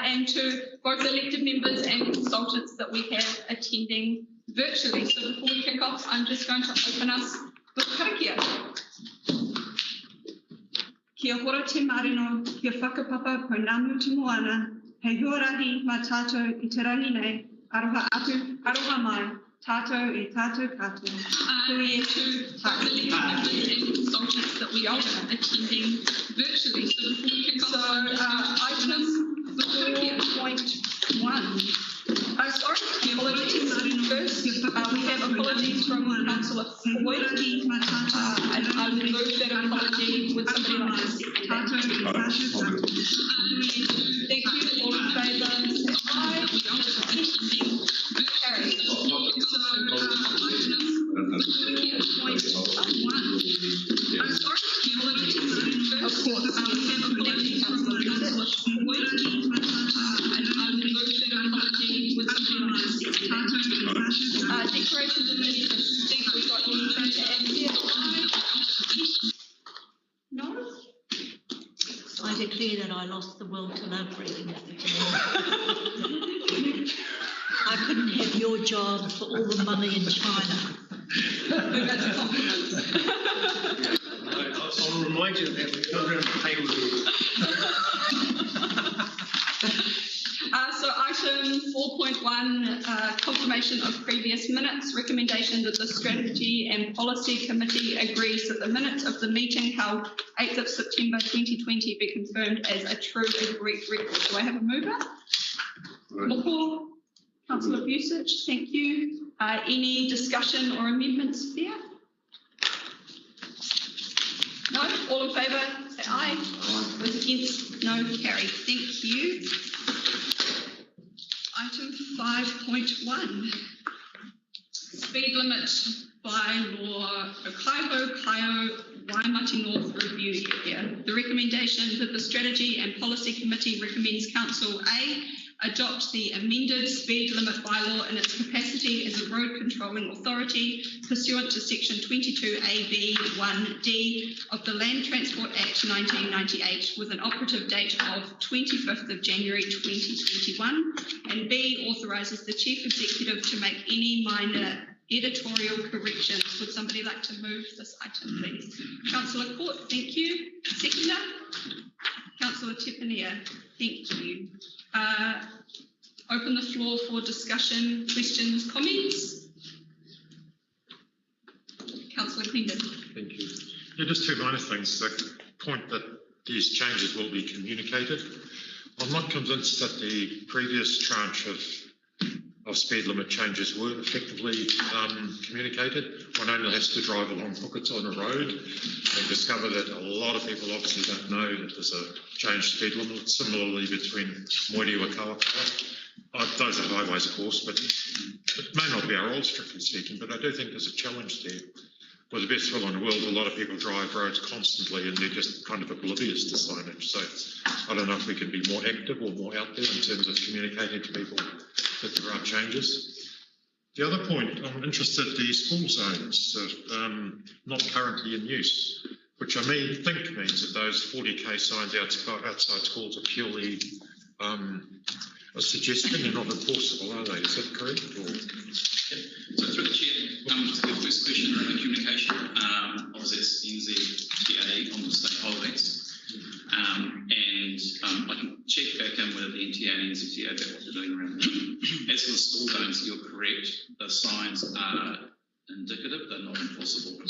and to both elected members and consultants that we have attending virtually. So before we kick off, I'm just going to open us with karakia. Kia hora te marino, kia whakapapa po Ngāmu Te Moana, hei huarahi mā tātou I te rangi nei, aroha atu, aroha mai, tātou e tātou katoa. To elected members and consultants that we are attending virtually. So before we kick off, item 4.1. Sorry, apologies. First, we have apologies from Councillor Floyd, and I will move that apology with somebody like to second that. Thank you. All in favour, say aye. Carried. So, I'm sorry, of course, we have apologies from Councillor Floyd, and I will move that apology with somebody like to second that. Declaration of ministers. Think we got anything to add here? No? I declare that I lost the will to live reading that. I couldn't have your job for all the money in China. That's a compliment. I'll remind you that we go around the table. So item 4.1, confirmation of previous minutes, recommendation that the Strategy and Policy Committee agrees that the minutes of the meeting held 8th of September 2020 be confirmed as a true and correct record. Do I have a mover? Loko, Councillor Busich, thank you. Any discussion or amendments there? No? All in favour, say aye. Those against, no, carried. Thank you. Item 5.1, speed limit bylaw, Okaivo, Kaio, Waimati North review area. The recommendation that the Strategy and Policy Committee recommends Council A adopt the amended speed limit bylaw in its capacity as a road controlling authority pursuant to section 22AB1D of the Land Transport Act 1998 with an operative date of 25th of January 2021, and B authorises the Chief Executive to make any minor editorial corrections. Would somebody like to move this item, please? Councillor Court, thank you. Seconder? Councillor Tepania, thank you. Open the floor for discussion, questions, comments. Councillor Clendon. Thank you. Yeah, just two minor things. The point that these changes will be communicated. I'm not convinced that the previous tranche of speed limit changes were effectively communicated. One only has to drive along Hookets on a road and discover that a lot of people obviously don't know that there's a changed speed limit. Similarly between Moiriu and Kawakawa. Those are highways, of course, but it may not be our role, strictly speaking, but I do think there's a challenge there. With the best will in the world, a lot of people drive roads constantly and they're just kind of oblivious to signage. So I don't know if we can be more active or more out there in terms of communicating to people that there are changes. The other point, I'm interested in the school zones not currently in use, which I think means that those 40k signs outside schools are purely a suggestion and not enforceable, are they? Is that correct? Or? So through the chair, to the first question around the communication, obviously it's NZTA on the state highways, and I can check back in with the NTA and NZTA about what they're doing around that. As for the school zones, you're correct, the signs are indicative, they're not enforceable.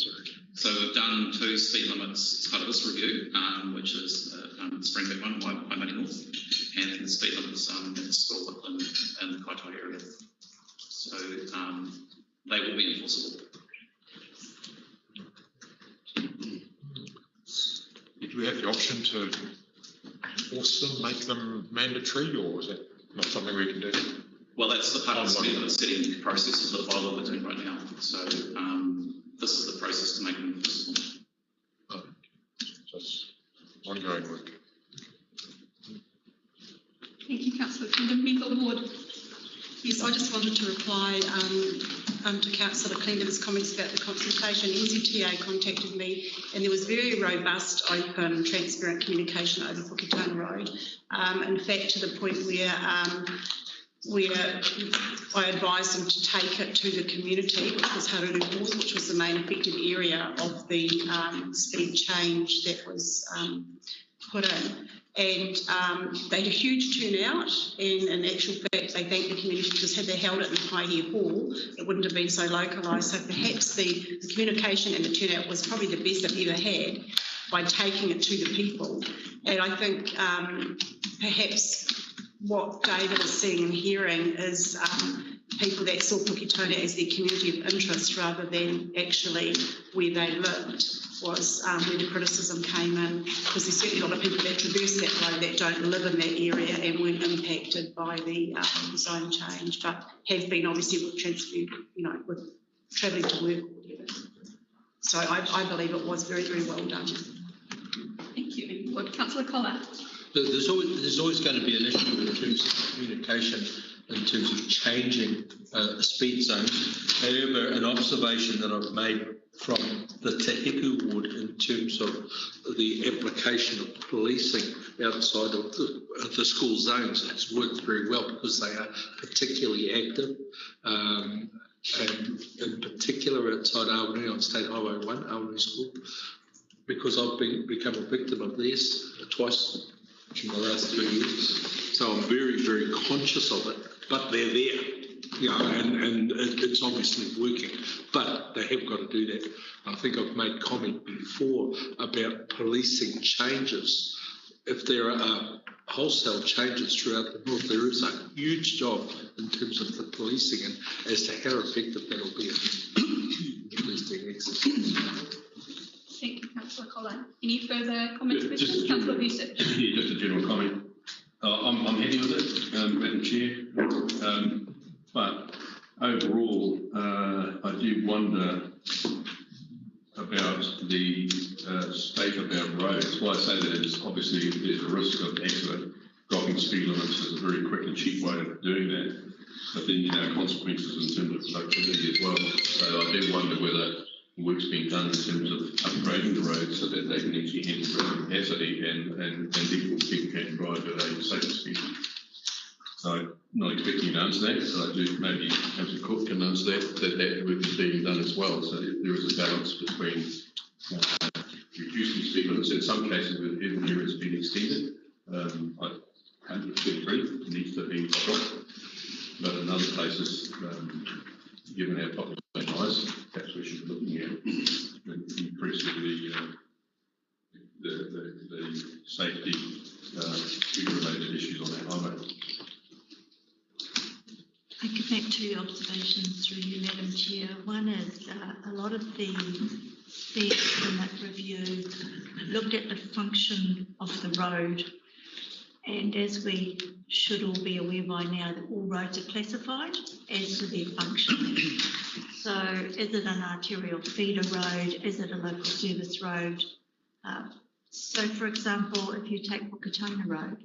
So we've done 2 speed limits as part of this review, which is Springbank one, Waimati North, and then the speed limits at the school in the Kaitoa area. So they will be enforceable. Do we have the option to enforce them, make them mandatory, or is that not something we can do? Well, that's the part of the speed limit setting process of the bylaw we're doing right now. So this is the process to make them enforceable. Oh, so it's ongoing work. Thank you, Councillor Clendon. Member Ward. Yes, I just wanted to reply to Councillor Clenden's comments about the consultation. NZTA contacted me, and there was very robust, open, transparent communication over Puketona Road. In fact, to the point where I advised them to take it to the community, which was Haruru Falls, which was the main affected area of the speed change that was put in. And they had a huge turnout, and in actual fact they thanked the community because had they held it in Haihe Hall, it wouldn't have been so localised. So perhaps the communication and the turnout was probably the best they've ever had by taking it to the people. And I think perhaps what David is seeing and hearing is people that saw Puketona as their community of interest rather than actually where they lived was where the criticism came in, because there's certainly a lot of people that traverse that road that don't live in that area and weren't impacted by the zone change, but have been obviously with transfer, with travelling to work or whatever. So I believe it was very, very well done. Thank you. Would Councillor Collar? There's always going to be an issue in terms of communication, in terms of changing speed zones. However, an observation that I've made from the Te Heku ward in terms of the application of policing outside of the school zones has worked very well because they are particularly active, and in particular outside Awanui on State Highway 1, Awanui School, because I've become a victim of this twice in the last 3 years. So I'm very, very conscious of it, but they're there. And it's obviously working, but they have got to do that. I think I've made comment before about policing changes. If there are wholesale changes throughout the north, there is a huge job in terms of the policing and as to how effective that will be in policing exercise. Thank you, Councillor Collar. Any further comments, questions? Councillor Busick. Yeah, just a general comment. I'm happy with it, Madam Chair. But overall, I do wonder about the state of our roads. Why I say that is obviously there's a risk of accident. Dropping speed limits is a very quick and cheap way of doing that. But then, consequences in terms of productivity as well. So I do wonder whether work's being done in terms of upgrading the roads so that they can actually handle the capacity and therefore people can drive at a safer speed. So I'm not expecting you to answer that, but I do maybe Councillor Cook can answer that work is being done as well. So there is a balance between reducing speed limits. In some cases, with even where it's been extended, I 100% agree, it needs to be stopped. But in other places, given our population size, perhaps we should be looking at increasing the safety related issues on our highway. I could make two observations through you, Madam Chair. One is a lot of the speed limit review looked at the function of the road, and as we should all be aware by now that all roads are classified as to their function. So is it an arterial feeder road? Is it a local service road? So for example, if you take Puketona Road,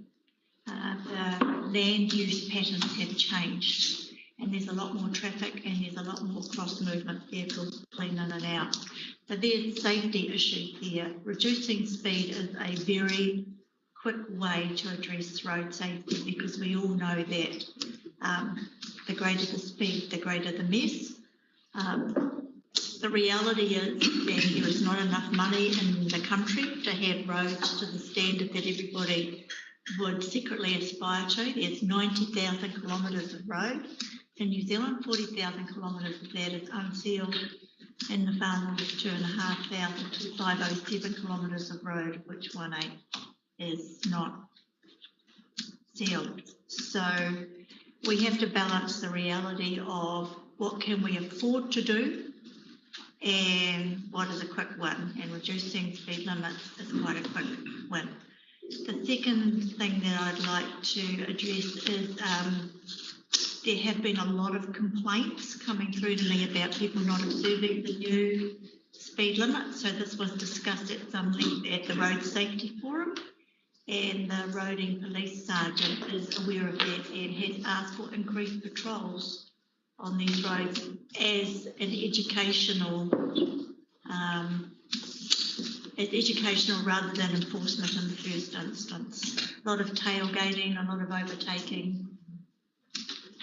the land use patterns have changed and there's a lot more traffic and there's a lot more cross movement vehicles clean in and out. So there's safety issues there. Reducing speed is a very quick way to address road safety, because we all know that the greater the speed, the greater the mess. The reality is that there is not enough money in the country to have roads to the standard that everybody would secretly aspire to. There's 90,000 kilometres of road in New Zealand, 40,000 kilometres of that is unsealed. In the far north, 2,500 to 507 kilometres of road, which 1/8 is not sealed. So we have to balance the reality of what can we afford to do and what is a quick win, and reducing speed limits is quite a quick win. The second thing that I'd like to address is there have been a lot of complaints coming through to me about people not observing the new speed limit. So this was discussed at some length at the Road Safety Forum, and the Roading Police Sergeant is aware of that and has asked for increased patrols on these roads as an educational rather than enforcement in the first instance. A lot of tailgating, a lot of overtaking.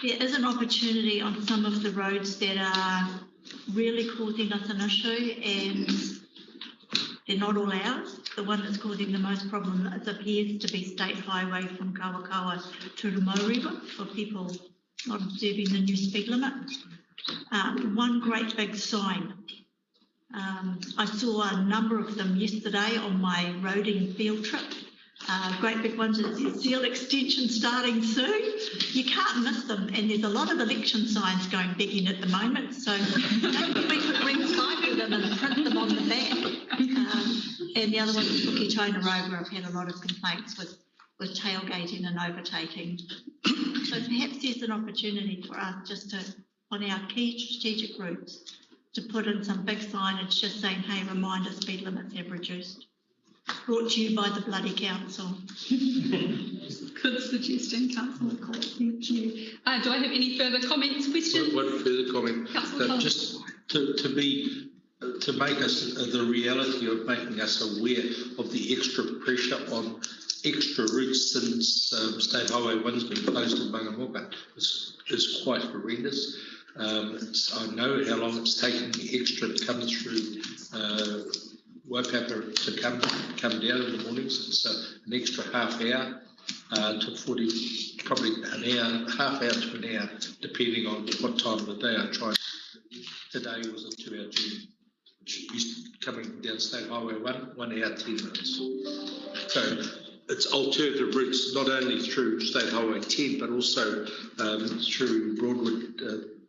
There is an opportunity on some of the roads that are really causing us an issue, and they're not all ours. The one that's causing the most problem appears to be State Highway from Kawakawa to Rumorewa for people not observing the new speed limit. One great big sign. I saw a number of them yesterday on my roading field trip. Great big ones that says seal extension starting soon. You can't miss them, and there's a lot of election signs going begging at the moment, so maybe we could recycle them and print them on the back. And the other one is Puketona Road, where I've had a lot of complaints with tailgating and overtaking. So perhaps there's an opportunity for us just to, on our key strategic routes, to put in some big signage just saying, hey, reminder, speed limits have reduced. Brought to you by the bloody council. Good suggestion, Councillor Court. Thank you. Do I have any further comments, questions? One further comment. Just to make us the reality of making us aware of the extra pressure on extra routes since State Highway 1's been closed in Mangamoka is quite horrendous. I know how long it's taken the extra to come through Waipapa to come down in the mornings. It's an extra half hour to 40, probably an hour, half hour to an hour, depending on what time of the day I tried. Today was a 2-hour journey, coming down State Highway 1 hour 10 minutes. So it's alternative routes, not only through State Highway 10, but also through Broadwood,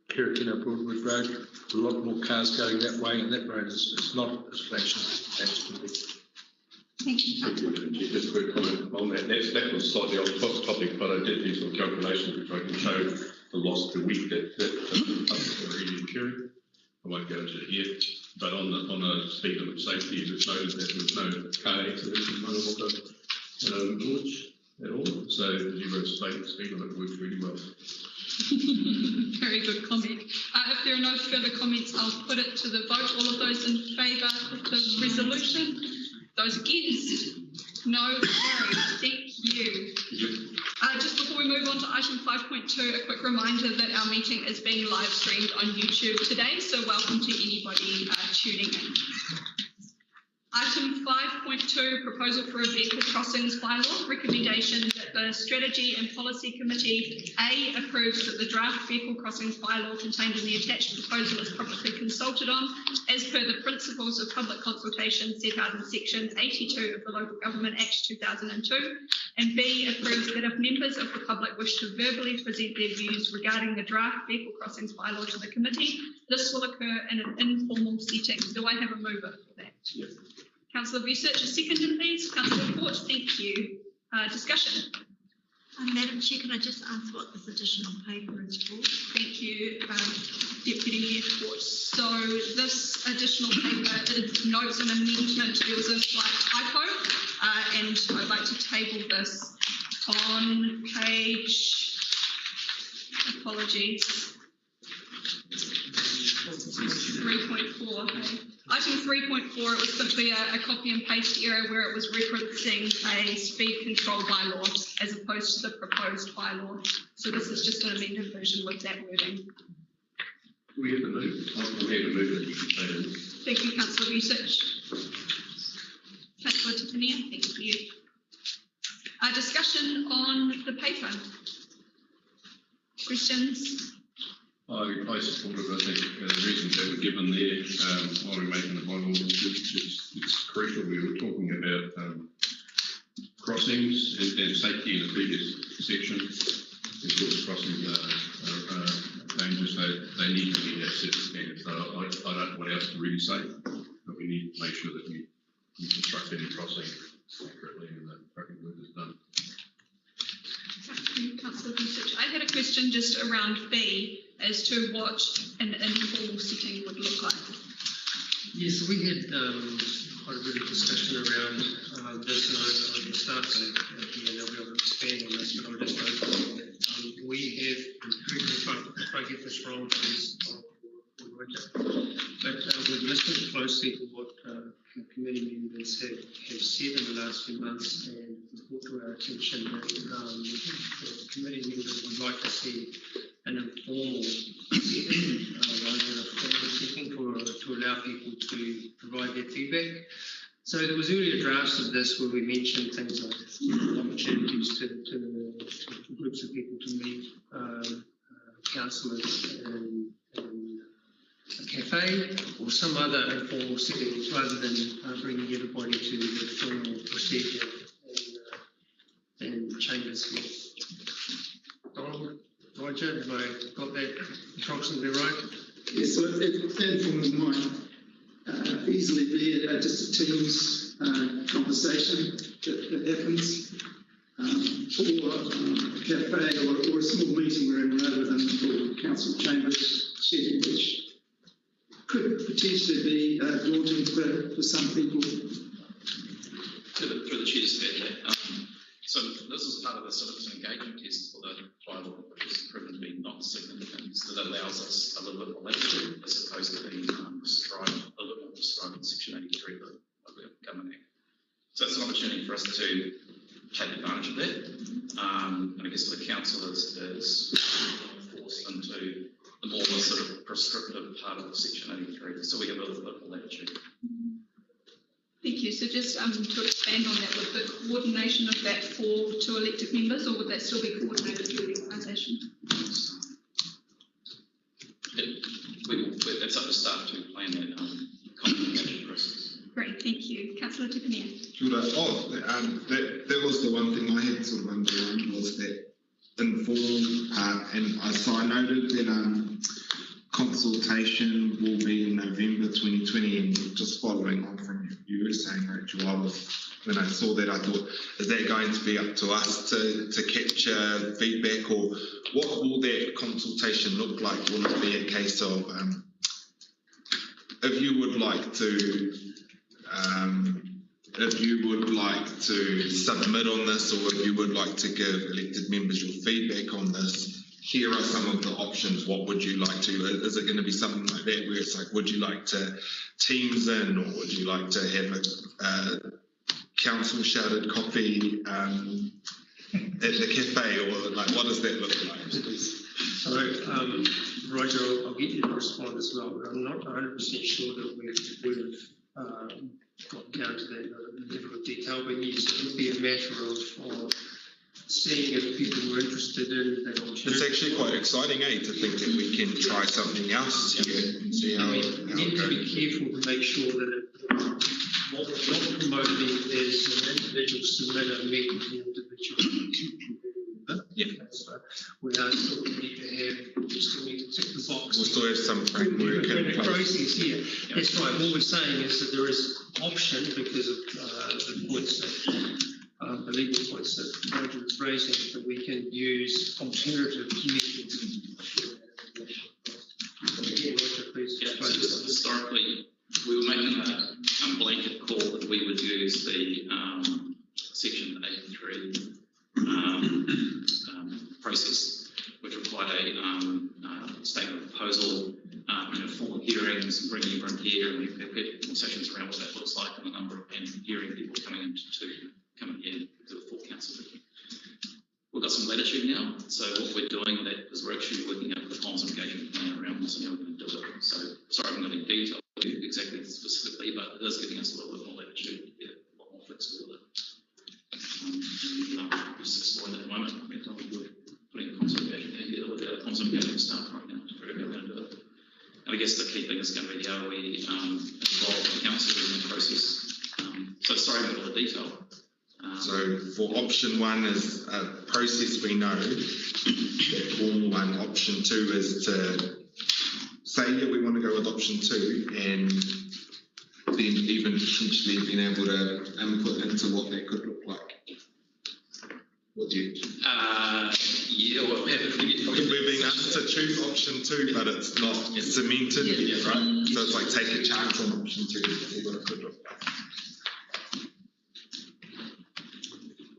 Perakina Broadwood Road. A lot more cars going that way, and that road is not as flashy as it has to be. Thank you. Just a quick comment on that. That was slightly off topic, but I did do some calculations which I can show the loss per week that publics are really incurring. I won't go into it here, but on a speed limit safety, it's noted that there was no car accidents in Mangamoka village at all. So the 0 speed limit works really well. Very good comment. If there are no further comments, I'll put it to the vote. All of those in favour of the resolution? Those against? No. Carried. Thank you. Just before we move on to item 5.2, a quick reminder that our meeting is being live streamed on YouTube today, so welcome to anybody tuning in. Item 5.2, proposal for a vehicle crossings bylaw. Recommendation that the Strategy and Policy Committee A approves that the draft vehicle crossings bylaw contained in the attached proposal is publicly consulted on as per the principles of public consultation set out in section 82 of the Local Government Act 2002, and B approves that if members of the public wish to verbally present their views regarding the draft vehicle crossings bylaw to the committee, this will occur in an informal setting. Do I have a mover for that? Yes. Councillor Vucic, a seconder, please. Councillor Court, thank you. Discussion. Madam Chair, can I just ask what this additional paper is for? Thank you, Deputy Mayor Court. So this additional paper notes an amendment. There was a slight typo, and I'd like to table this on page, apologies, 3.4. Item 3.4, it was simply a copy and paste error where it was referencing a speed control bylaw as opposed to the proposed bylaw. So this is just an amended version with that wording. We have to move. I'm here to move it. Thank you, Councillor Vucic. Councillor Tipinia, thank you. Discussion on the paper. Questions? I support it. I think the reasons that were given there while we're making the bylaw, it's crucial. We were talking about crossings and safety in the previous section. Of course, crossings are dangerous. They need to be at certain standards. So I don't know what else to really say, but we need to make sure that we construct any crossing accurately and that traffic work is done. Councillor Vucic, I had a question just around B as to what an informal setting would look like. Yes, we had quite a bit of discussion around this, and the staff they'll be able to expand on this, but I'll just note that we have, if I get this first round is but we've listened closely to what committee members have said in the last few months, and brought to our attention that the committee members would like to see an informal setting rather than a formal setting to allow people to provide their feedback. So there was earlier drafts of this where we mentioned things like opportunities to groups of people to meet councillors in a cafe or some other informal setting rather than bringing everybody to the formal procedure and chambers here. Donald, Roger, have I got that approximately right? Yes, so that informal might easily be just a Teams conversation that happens, or a cafe or a small meeting room rather than the council chambers setting, which could potentially be daunting for some people. Through the chair's fair, so this is part of the sort of engagement test for the bylaw, which has proven to be not significant. So that allows us a little bit more latitude as opposed to being prescribed, a little more prescribed in Section 83 of the Government Act. So it's an opportunity for us to take advantage of that. And I guess for the council is forced into the more sort of prescriptive part of Section 83. So we have a little bit more latitude. Thank you. So just to expand on that, would the coordination of that fall to elected members, or would that still be coordinated through the organisation? That's up to staff to plan that communication process. Great, thank you. Councillor Tipania. Sure. That was the one thing I had sort of underlined, was that informal part, and so I noted that consultation will be in November 2020, and just following on from you were saying, Rachel, when I saw that, I thought, is that going to be up to us to capture feedback, or what will that consultation look like? Will it be a case of if you would like to submit on this, or if you would like to give elected members your feedback on this, here are some of the options. What would you like to? Is it going to be something like that where it's like, would you like to Teams in, or would you like to have a council shouted coffee at the cafe, or like, what does that look like? So, Roger, I'll get you to respond as well, but I'm not 100% sure that we've got down to that level of detail, but yes, it would be a matter of seeing if people were interested in that opportunity. It's actually quite exciting, to think that we can try something else here and see how it We need to be careful to make sure that what we're not promoting is an individual submitter meeting with the individual. Yeah. So we are still need to have, we still need to tick the box. We'll still have some framework in the place. process here. Yeah. That's right. What we're saying is that there is option because of the points that the legal points that Roger was raising, that we can use alternative methods. Again, Roger, please. Yeah, so just historically, we were making a blanket call that we would use the Section 83 process, which required a statement of proposal, formal hearings, bringing everyone here, and we've had conversations around what that looks like, and the number of hearing people coming here to the full council meeting. We've got some latitude now, so what we're doing that is we're actually working out the comms engagement plan around this and how we're going to do it. So sorry, I'm not in detail exactly specifically, but it is giving us a little bit more latitude to get a lot more flexible with it. Just exploring that at the moment. We're putting a comms engagement together with our comms engagement staff right now to figure out how we're going to do it. And I guess the key thing is going to be how we involve the council in the process. So sorry about all the detail. So for option one is a process we know. The formal one, option two is to say, yeah, we want to go with option two, and then even potentially being able to input into what that could look like. What do you? Yeah, well, we've been asked to choose option two, but it's not cemented yet, right? So it's like take a chance on option two to see what it could look like.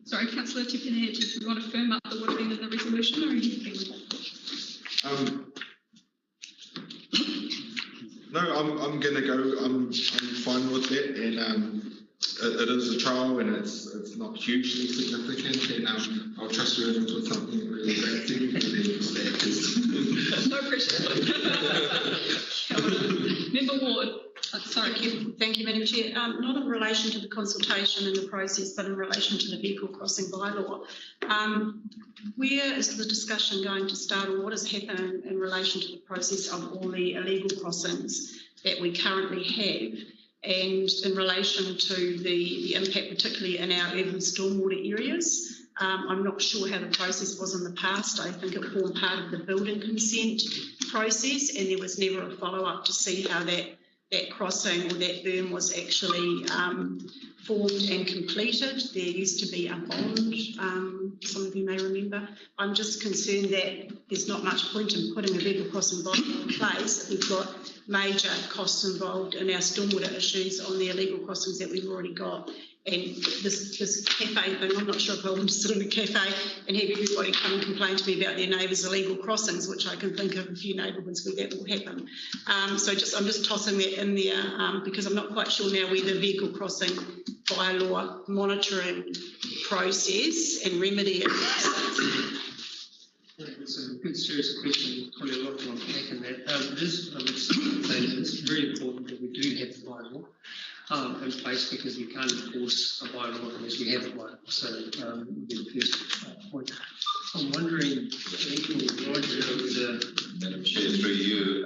Sorry, Councillor Tipania, did you want to firm up the wording of the resolution, or are you happy with that? No, I'm going to go. I'm fine with it, and it is a trial, and it's not hugely significant, and I'll trust you to put something really great to No pressure. Member Ward. Sorry. Thank you, Madam Chair. Not in relation to the consultation and the process, but in relation to the vehicle crossing bylaw. Where is the discussion going to start, or what has happened in relation to the process of all the illegal crossings that we currently have, and in relation to the impact, particularly in our urban stormwater areas? I'm not sure how the process was in the past. I think it formed part of the building consent process, and there was never a follow-up to see how that crossing or that berm was actually formed and completed. There used to be a bond, some of you may remember. I'm just concerned that there's not much point in putting a vehicle crossing bond in place if we've got major costs involved in our stormwater issues on the illegal crossings that we've already got. And this cafe thing, I'm not sure if I want to sit in a cafe and have everybody come and complain to me about their neighbours' illegal crossings, which I can think of a few neighbourhoods where that will happen. I'm just tossing that in there because I'm not quite sure now where the vehicle crossing bylaw monitoring process and remedy is. It's a good serious question, probably a lot to unpack in that. It is, I would say that it's very important that we do have the bylaw in place, because we can't enforce a bylaw unless we have a bylaw. So would be the first point. I'm wondering, Madam Chair, through you,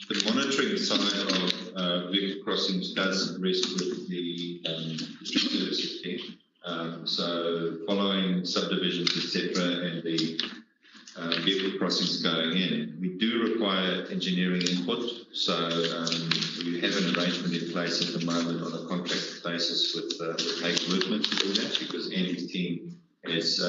the monitoring side of vehicle crossings does rest with the street services team. So following subdivisions, etc., and the vehicle crossings going in, we do require engineering input. So we have an arrangement in place at the moment on a contract basis with Hague Movement to do that, because Andy's team has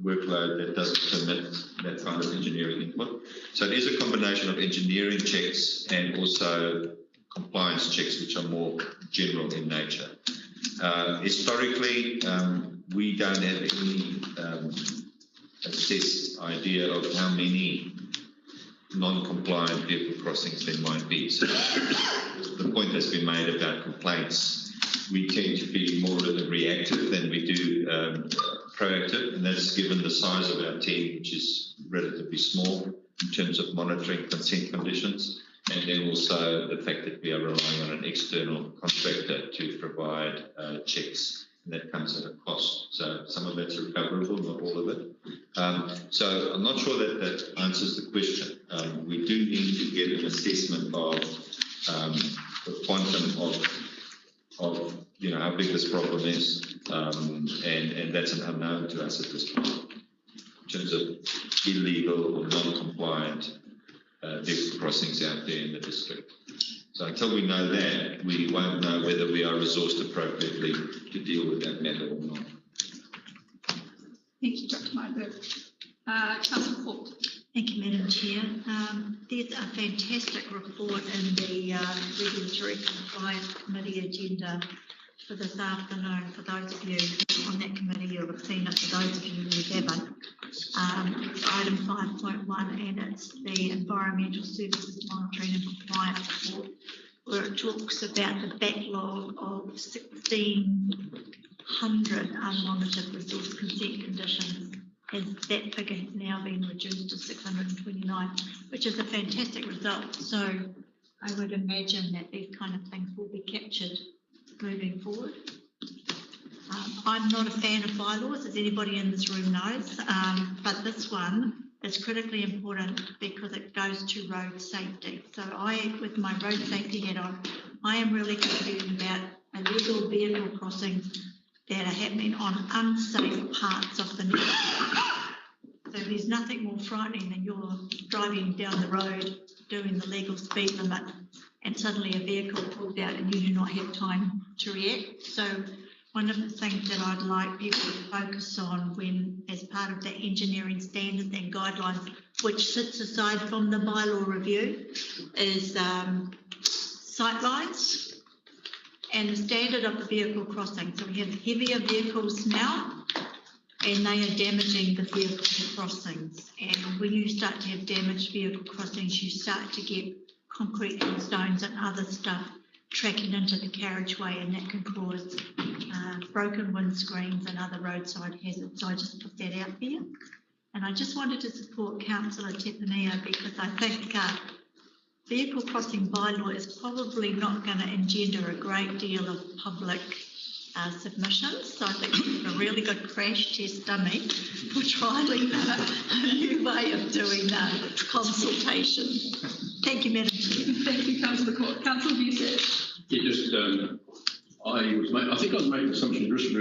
workload that doesn't permit that kind of engineering input. So it is a combination of engineering checks and also compliance checks, which are more general in nature. Historically, we don't have any assessed idea of how many non-compliant vehicle crossings there might be. So the point that's been made about complaints, we tend to be more reactive than we do proactive, and that's given the size of our team, which is relatively small in terms of monitoring consent conditions, and then also the fact that we are relying on an external contractor to provide checks, and that comes at a cost. So some of that's recoverable, not all of it. So I'm not sure that that answers the question. We do need to get an assessment of the quantum of how big this problem is, and that's an unknown to us at this point in terms of illegal or non-compliant vehicle crossings out there in the district. So until we know that, we won't know whether we are resourced appropriately to deal with that matter or not. Thank you, Dr. Myberg. Councillor Ford. Thank you, Madam Chair. There's a fantastic report in the Regulatory Compliance Committee agenda for this afternoon. For those of you on that committee, you'll have seen it. For those of you who haven't, it's item 5.1, and it's the Environmental Services Monitoring and Compliance Report, where it talks about the backlog of 1,600 unmonitored resource consent conditions. That figure has now been reduced to 629, which is a fantastic result. So I would imagine that these kind of things will be captured moving forward. I'm not a fan of bylaws, as anybody in this room knows, but this one is critically important because it goes to road safety. So with my road safety hat on, I am really concerned about illegal vehicle crossings that are happening on unsafe parts of the network. So there's nothing more frightening than you're driving down the road doing the legal speed limit and suddenly a vehicle pulls out and you do not have time to react. So one of the things that I'd like people to focus on when, as part of the engineering standards and guidelines, which sits aside from the bylaw review, is sight lines and the standard of the vehicle crossing. So we have heavier vehicles now, and they are damaging the vehicle crossings. And when you start to have damaged vehicle crossings, you start to get concrete and stones and other stuff tracking into the carriageway, and that can cause broken windscreens and other roadside hazards. So I just put that out there. And I just wanted to support Councillor Tepanea because I think vehicle crossing bylaw is probably not going to engender a great deal of public submissions. So I think it's a really good crash test dummy for trialling a new way of doing consultation. Thank you, Madam Chair. Thank you, Councillor Court. Councillor Busick. Yeah, just, I think I was making an assumption just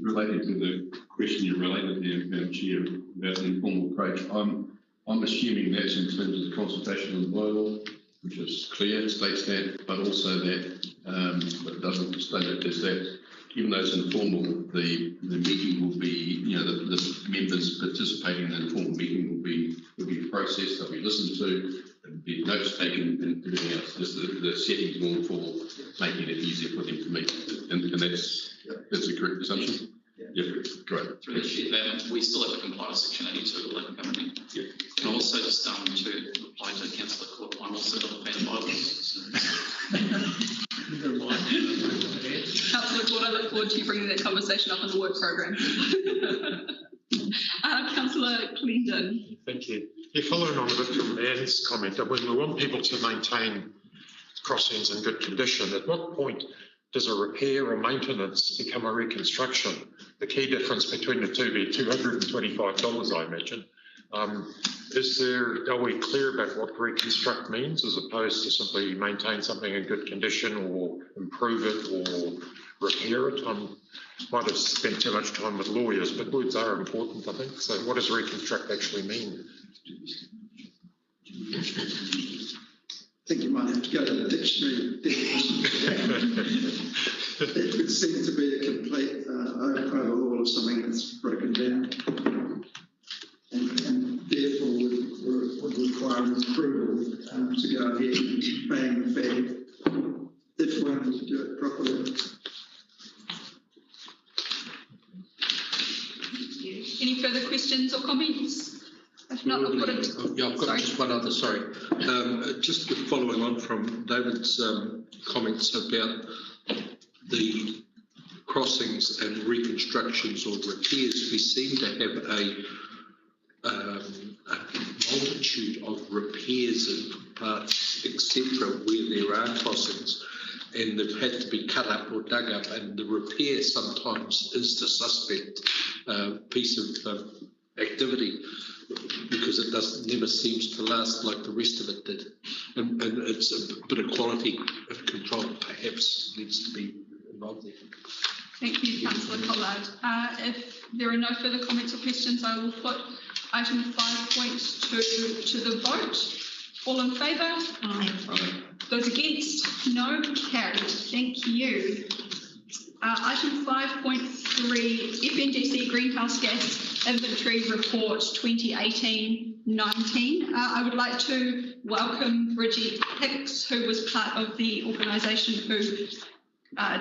related to the question you related there, Madam Chair, about the informal approach. I'm assuming that's in terms of the consultation on the bylaw, which is clear, states that, but also that, but doesn't state it as that, even though it's informal, the meeting will be, the members participating in the informal meeting will be processed, they'll be listened to, and be notes taken and everything else. Just the settings more for making it easier for them to meet, and that's a correct assumption. Yeah, great. Through the chair, we still have to comply with Section 82 of the Local Government Act. Yeah. And also just to reply to Councillor Court, I'm also not a fan of bylaws. Councillor Court, I look forward to you bringing that conversation up in the work programme. Councillor Clendon. Thank you. Yeah, following on a bit from Anne's comment, when we want people to maintain crossings in good condition, at what point does a repair or maintenance become a reconstruction? The key difference between the two being $225, I imagine. Are we clear about what reconstruct means as opposed to simply maintain something in good condition or improve it or repair it? I might have spent too much time with lawyers, but words are important, I think. So what does reconstruct actually mean? I think you might have to go to the dictionary definition. It would seem to be a complete overhaul of something that's broken down, and therefore would require an approval to go ahead and bang the fee if one was to do it properly. Any further questions or comments? If not, I'll put it. Yeah, I've got just one other, just following on from David's comments about the crossings and reconstructions or repairs. We seem to have a multitude of repairs and parts, etc., where there are crossings and they've had to be cut up or dug up, and the repair sometimes is the suspect piece of activity, because it never seems to last like the rest of it did. And it's a bit of quality of control perhaps needs to be involved there. Thank you, Councillor Collard. If there are no further comments or questions, I will put item 5.2 to the vote. All in favour? Aye. Those against? No. Carried. Thank you. Item 5.3, FNDC Greenhouse Gas Inventory Report 2018-19. I would like to welcome Bridget Hicks, who was part of the organisation who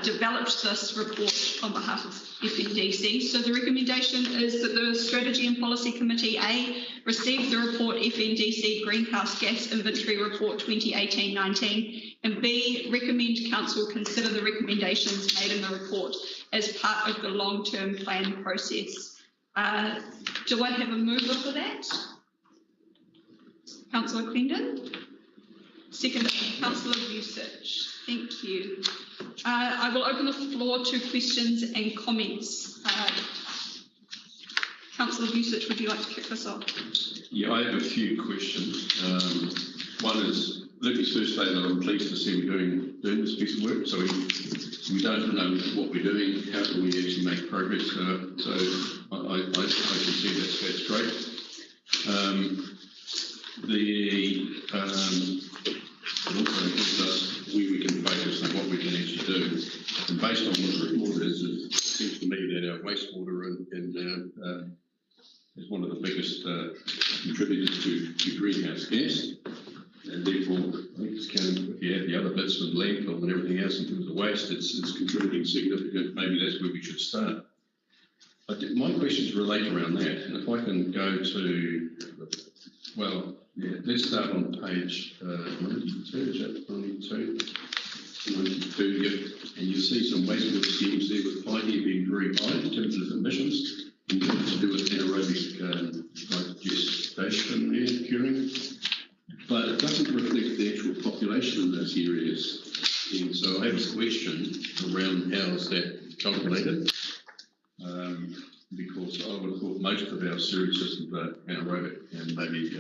developed this report on behalf of FNDC. So the recommendation is that the Strategy and Policy Committee A receive the report FNDC Greenhouse Gas Inventory Report 2018-19, and B, recommend Council consider the recommendations made in the report as part of the long-term plan process. Do I have a mover for that? Councillor Clendon? Second, Councillor Busick. Thank you. I will open the floor to questions and comments. Councillor Busick, would you like to kick this off? Yeah, I have a few questions. One is, let me first say that I'm pleased to see we're doing this piece of work. So we don't know what we're doing, how can we actually make progress? So I can see that's great. It also gives us where we can focus on what we can actually do. And based on what the report is, it seems to me that our wastewater is one of the biggest contributors to greenhouse gas. And therefore, I think it's counting, if you add the other bits with landfill and everything else in terms of waste, it's contributing significant. Maybe that's where we should start. My questions relate around that. And if I can go to Well, yeah, let's start on page 92, chapter 92. 92, yep. And you see some wastewater schemes there with Pioneer being very high in terms of emissions. And what to do with anaerobic digestion there, curing. But it doesn't reflect the actual population in those areas. And so I have a question around how is that calculated? Because I would have thought most of our sewage systems are anaerobic, and maybe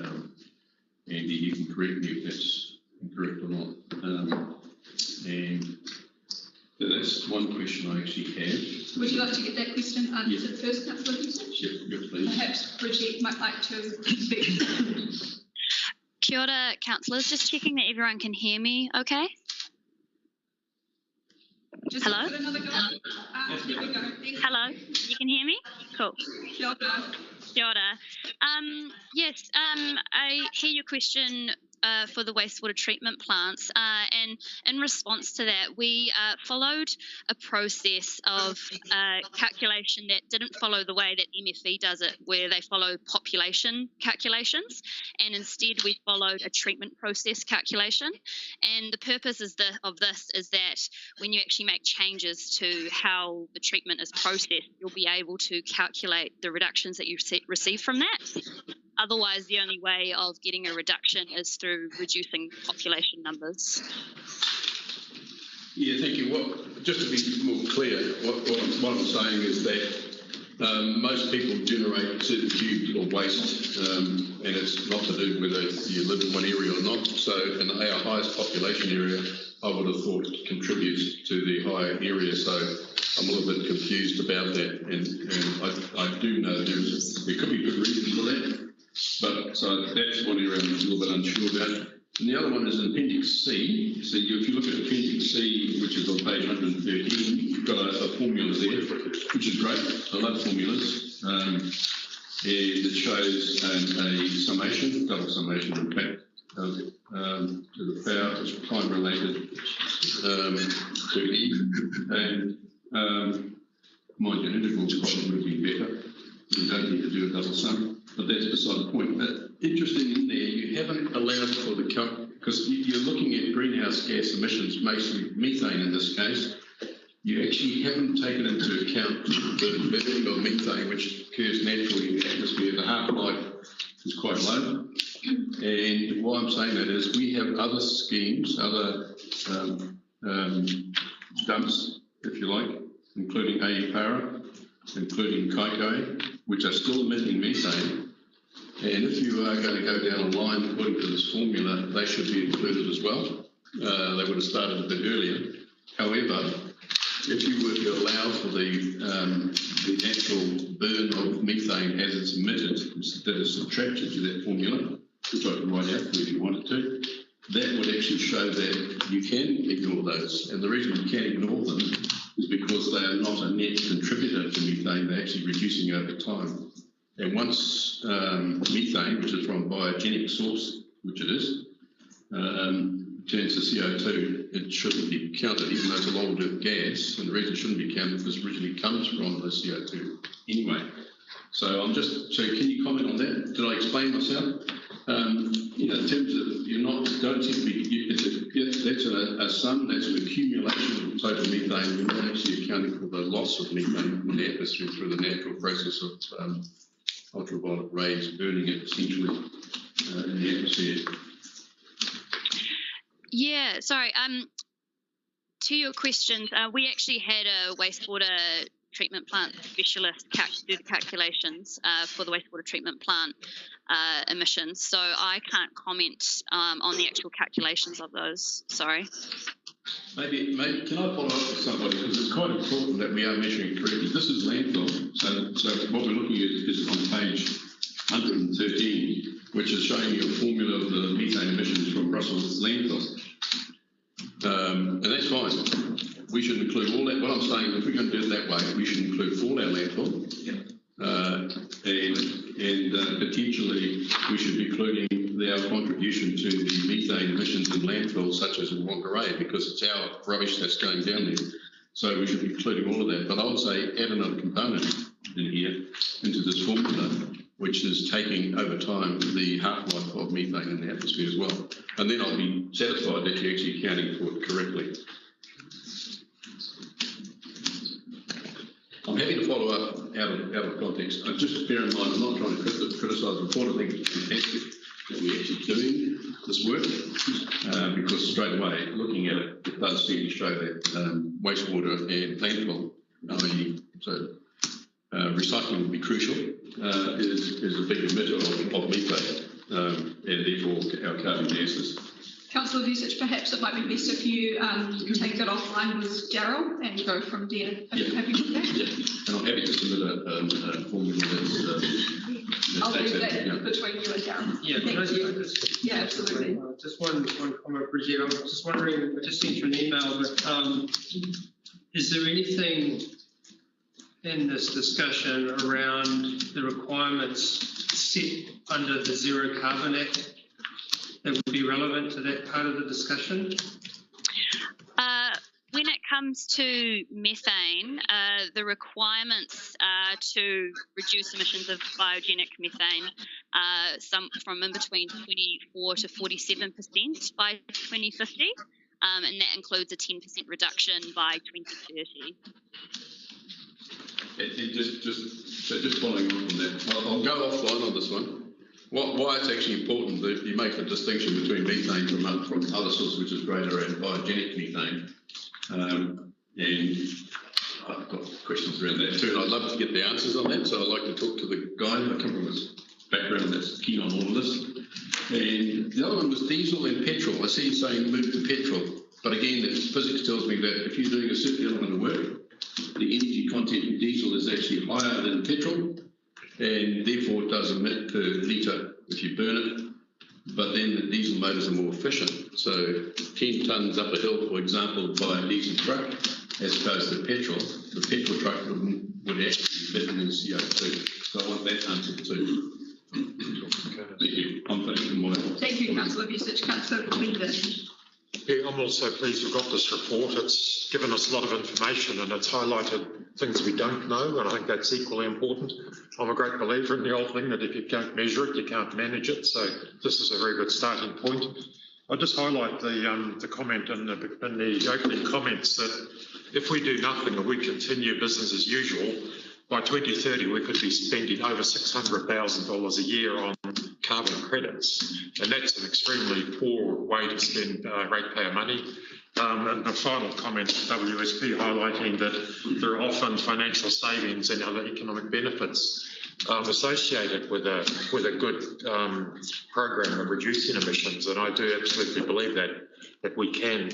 Andy, you can correct me if that's incorrect or not. And that's one question I actually have. Would you like to get that question answered first, Councillor Houston? Yes, please. Perhaps Brigitte might like to speak. Kia ora, councillors. Just checking that everyone can hear me okay? Just Hello? give it another go. Here we go. Hello, you can hear me? Cool. Kia ora. Kia ora. Yes, I hear your question for the wastewater treatment plants, and in response to that, we followed a process of calculation that didn't follow the way that MFE does it, where they follow population calculations, and instead we followed a treatment process calculation. And the purpose of this is that when you actually make changes to how the treatment is processed, you'll be able to calculate the reductions that you receive from that. Otherwise, the only way of getting a reduction is through reducing population numbers. Yeah, thank you. Just to be more clear, what I'm saying is that most people generate certain cubes or waste, and it's not to do whether you live in one area or not. So in our highest population area, I would have thought it contributes to the higher area. So I'm a little bit confused about that, and I do know there could be good reason for that. But so that's one area I'm a little bit unsure about. And the other one is in Appendix C. So if you look at Appendix C, which is on page 113, you've got a formula there, which is great. I love formulas. And it shows a summation, double summation, in fact, to the power, it's time related to E. And mind you, an integral probably would be better. You don't need to do a double sum. But that's beside the point. But interesting in there, you haven't allowed for the because you're looking at greenhouse gas emissions, mostly methane in this case. You actually haven't taken into account the burning of methane, which occurs naturally in the atmosphere. The half-life is quite low. And why I'm saying that is we have other schemes, other dumps, if you like, including Aipara, including Kaikai, which are still emitting methane. And if you are going to go down a line according to this formula, they should be included as well. They would have started a bit earlier. However, if you were to allow for the natural burn of methane as it's emitted, that is subtracted to that formula, which I can write out for you if you wanted to, that would actually show that you can ignore those. And the reason you can ignore them is because they are not a net contributor to methane, they're actually reducing over time. And once methane, which is from a biogenic source, which it is, turns to CO2, it shouldn't be counted, even though it's a long-lived gas. And the reason it shouldn't be counted is because it originally comes from the CO2 anyway. So can you comment on that? Did I explain myself? In terms of don't seem to be, that's a sum, that's an accumulation of total methane. We're not actually accounting for the loss of methane in the atmosphere through the natural process of ultraviolet rays burning it essentially in the atmosphere. Yeah, sorry. To your questions, we actually had a wastewater treatment plant specialist do the calculations for the wastewater treatment plant emissions. So I can't comment on the actual calculations of those. Sorry. Maybe can I follow up with somebody, because it's quite important that we are measuring correctly. This is landfill, so what we're looking at is on page 113, which is showing you a formula of the methane emissions from Brussels landfill. And that's fine. We should include all that. What I'm saying, if we're going to do it that way, we should include all our landfill. And potentially we should be including our contribution to the methane emissions in landfills such as in Whangarei, because it's our rubbish that's going down there. So we should be including all of that. But I would say add another component in here into this formula which is taking over time the half-life of methane in the atmosphere as well. And then I'll be satisfied that you're actually accounting for it correctly. I'm happy to follow up out of context. Just bear in mind, I'm not trying to criticise the report. I think it's fantastic that we're actually doing this work because straight away, looking at it, it does seem to show that wastewater and landfill, recycling will be crucial, is a big emitter of methane and therefore our carbon gases. Councillor Vucic, perhaps it might be best if you take it offline with Daryl and go from there. Are you happy with that? Yeah, and I'm happy to submit a formula that's I'll leave that between you and Daryl. Yeah, can I just, yeah, absolutely. Just one comment, Bridget. I was just wondering, I just sent you an email, but is there anything in this discussion around the requirements set under the Zero Carbon Act that would be relevant to that part of the discussion? When it comes to methane, the requirements to reduce emissions of biogenic methane from in between 24 to 47% by 2050, and that includes a 10% reduction by 2030. And just following on from that, I'll go offline on this one. Why it's actually important that you make the distinction between methane from other sources, which is greater, and biogenic methane. And I've got questions around that too, and I'd love to get the answers on that. So I'd like to talk to the guy. I come from this background that's keen on all of this. And the other one was diesel and petrol. I see you saying move to petrol, but again, the physics tells me that if you're doing a certain element of work, the energy content in diesel is actually higher than petrol, and therefore it does emit per litre if you burn it. But then the diesel motors are more efficient. So 10 tonnes up a hill, for example, by a diesel truck, as opposed to petrol, the petrol truck would actually emit more CO2. So I want that answered too. Thank you. I'm finished in my... Thank you, Councillor Vucic. Councillor Linder. Yeah, I'm also pleased we've got this report. It's given us a lot of information and it's highlighted things we don't know, and I think that's equally important. I'm a great believer in the old thing that if you can't measure it, you can't manage it. So this is a very good starting point. I'll just highlight the comment in the opening comments that if we do nothing or we continue business as usual, by 2030 we could be spending over $600,000 a year on carbon credits, and that's an extremely poor way to spend ratepayer money. And a final comment, WSP highlighting that there are often financial savings and other economic benefits associated with a good program of reducing emissions, and I do absolutely believe that we can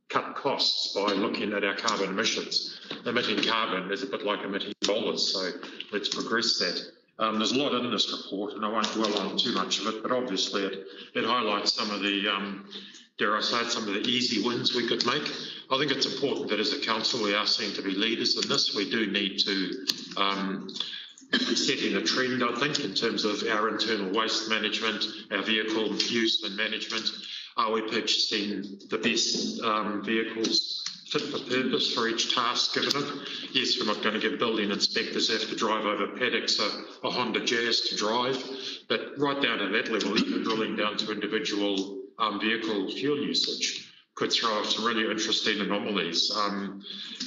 cut costs by looking at our carbon emissions. Emitting carbon is a bit like emitting dollars, so let's progress that. There's a lot in this report, and I won't dwell on too much of it, but obviously it highlights some of the, dare I say it, some of the easy wins we could make. I think it's important that as a council we are seen to be leaders in this. We do need to be setting a trend, I think, in terms of our internal waste management, our vehicle use and management. Are we purchasing the best vehicles fit for purpose for each task given it? Yes, we're not going to give building inspectors have to drive over paddocks a Honda Jazz to drive, but right down to that level, even drilling down to individual vehicle fuel usage could throw up some really interesting anomalies.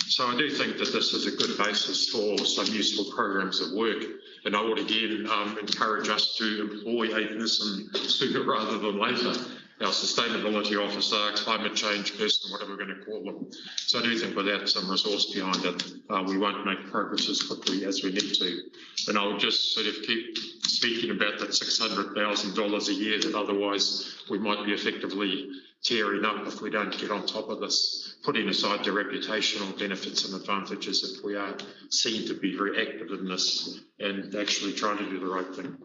So I do think that this is a good basis for some useful programs of work, and I would again encourage us to employ a person sooner rather than later. Our sustainability officer, climate change person, whatever we're going to call them. So I do think without some resource behind it, we won't make progress as quickly as we need to. And I'll just sort of keep speaking about that $600,000 a year that otherwise we might be effectively tearing up if we don't get on top of this, putting aside the reputational benefits and advantages if we are seen to be very active in this and actually trying to do the right thing.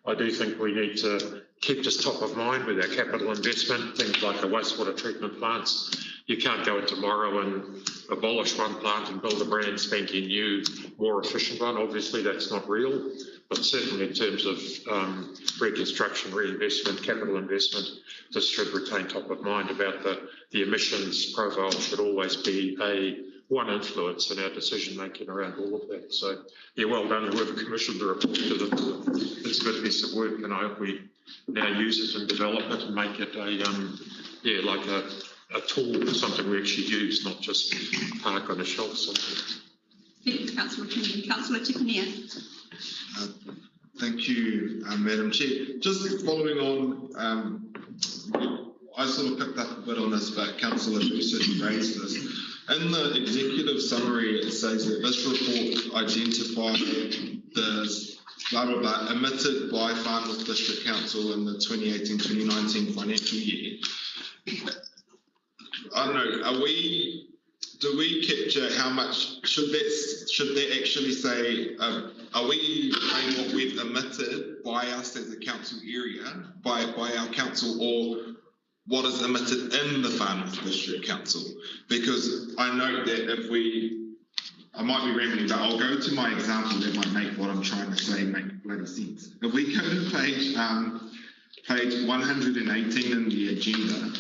I do think we need to keep this top of mind with our capital investment, things like the wastewater treatment plants. You can't go in tomorrow and abolish one plant and build a brand spanking new, more efficient one. Obviously, that's not real, but certainly in terms of reconstruction, reinvestment, capital investment, this should retain top of mind about the emissions profile should always be a one influence in our decision making around all of that. So, yeah, well done. Whoever commissioned the report did it. It's a good piece of work, and I hope we now use it and develop it and make it a tool, something we actually use, not just park on a shelf somewhere. Thank you, Councillor Kennedy. Councillor Tickanier. Thank you, Madam Chair. Just following on, I sort of picked up a bit on this, but Councillor Lucid raised this. In the executive summary, it says that this report identified the blah, blah, blah, emitted by Far North District Council in the 2018-2019 financial year. I don't know, do we capture how much, should that actually say, are we saying what we've emitted by us as a council area, by our council, or what is emitted in the Far North District Council? Because I know that I might be rambling, but I'll go to my example that might make what I'm trying to say make bloody sense. If we go to page 118 in the agenda,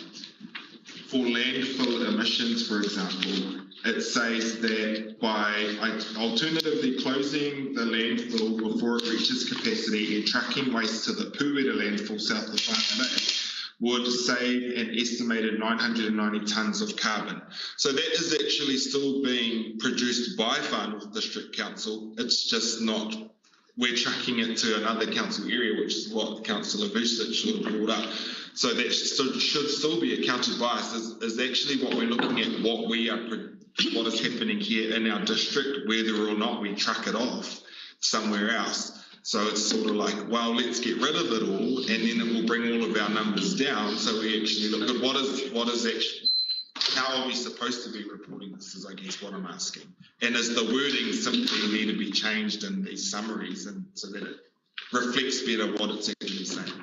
for landfill emissions, for example, it says that by alternatively closing the landfill before it reaches capacity and trucking waste to the Puwera landfill south of Whangarei would save an estimated 990 tonnes of carbon. So that is actually still being produced by Far North District Council. It's just not, we're trucking it to another council area, which is what Councillor Vucic sort of brought up. So that should still be accounted by us, is actually what we're looking at, what is happening here in our district, whether or not we truck it off somewhere else. So it's sort of like, well, let's get rid of it all, and then it will bring all of our numbers down. So we actually look at what is actually, how are we supposed to be reporting this, is I guess what I'm asking. And is the wording simply need to be changed in these summaries, and so that it reflects better what it's actually saying?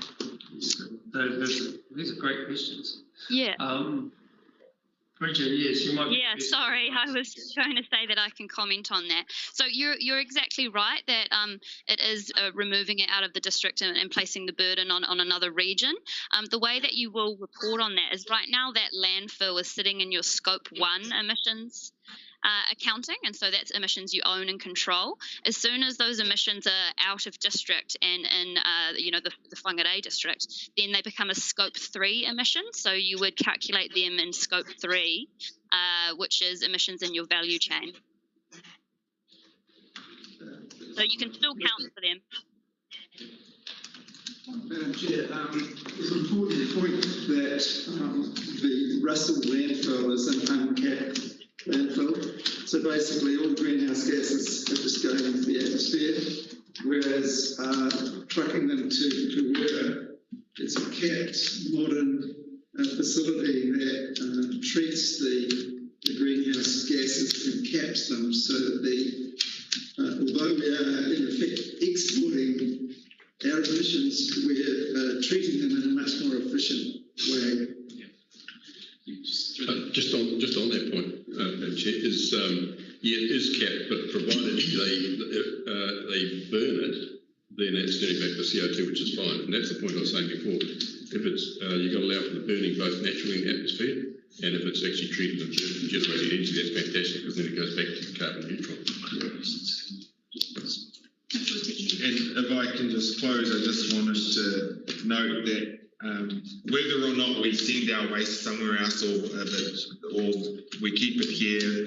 These are great questions. Yeah. Bridget, yes, you might. Yeah, sorry, I was going to say that I can comment on that. So you're exactly right that it is removing it out of the district and placing the burden on another region. The way that you will report on that is right now that landfill is sitting in your Scope 1 emissions accounting, and so that's emissions you own and control. As soon as those emissions are out of district and in the Whangarei district, then they become a Scope 3 emission. So you would calculate them in Scope 3, which is emissions in your value chain. So you can still count for them. Madam Chair, it's an important point that the Russell landfill is an uncapped landfill. So basically all the greenhouse gases are just going into the atmosphere, whereas trucking them to Puwera, it's a capped modern facility that treats the greenhouse gases and caps them so that although we are in effect exporting our emissions, we're treating them in a much more efficient way. Just on that point, Madam Chair, it is capped, but provided they burn it, then it's getting back to CO2, which is fine. And that's the point I was saying before. If it's you've got to allow for the burning both naturally in the atmosphere, and if it's actually treated and generating energy, that's fantastic, because then it goes back to carbon neutral. And if I can just close, I just wanted to note that whether or not we send our waste somewhere else or we keep it here,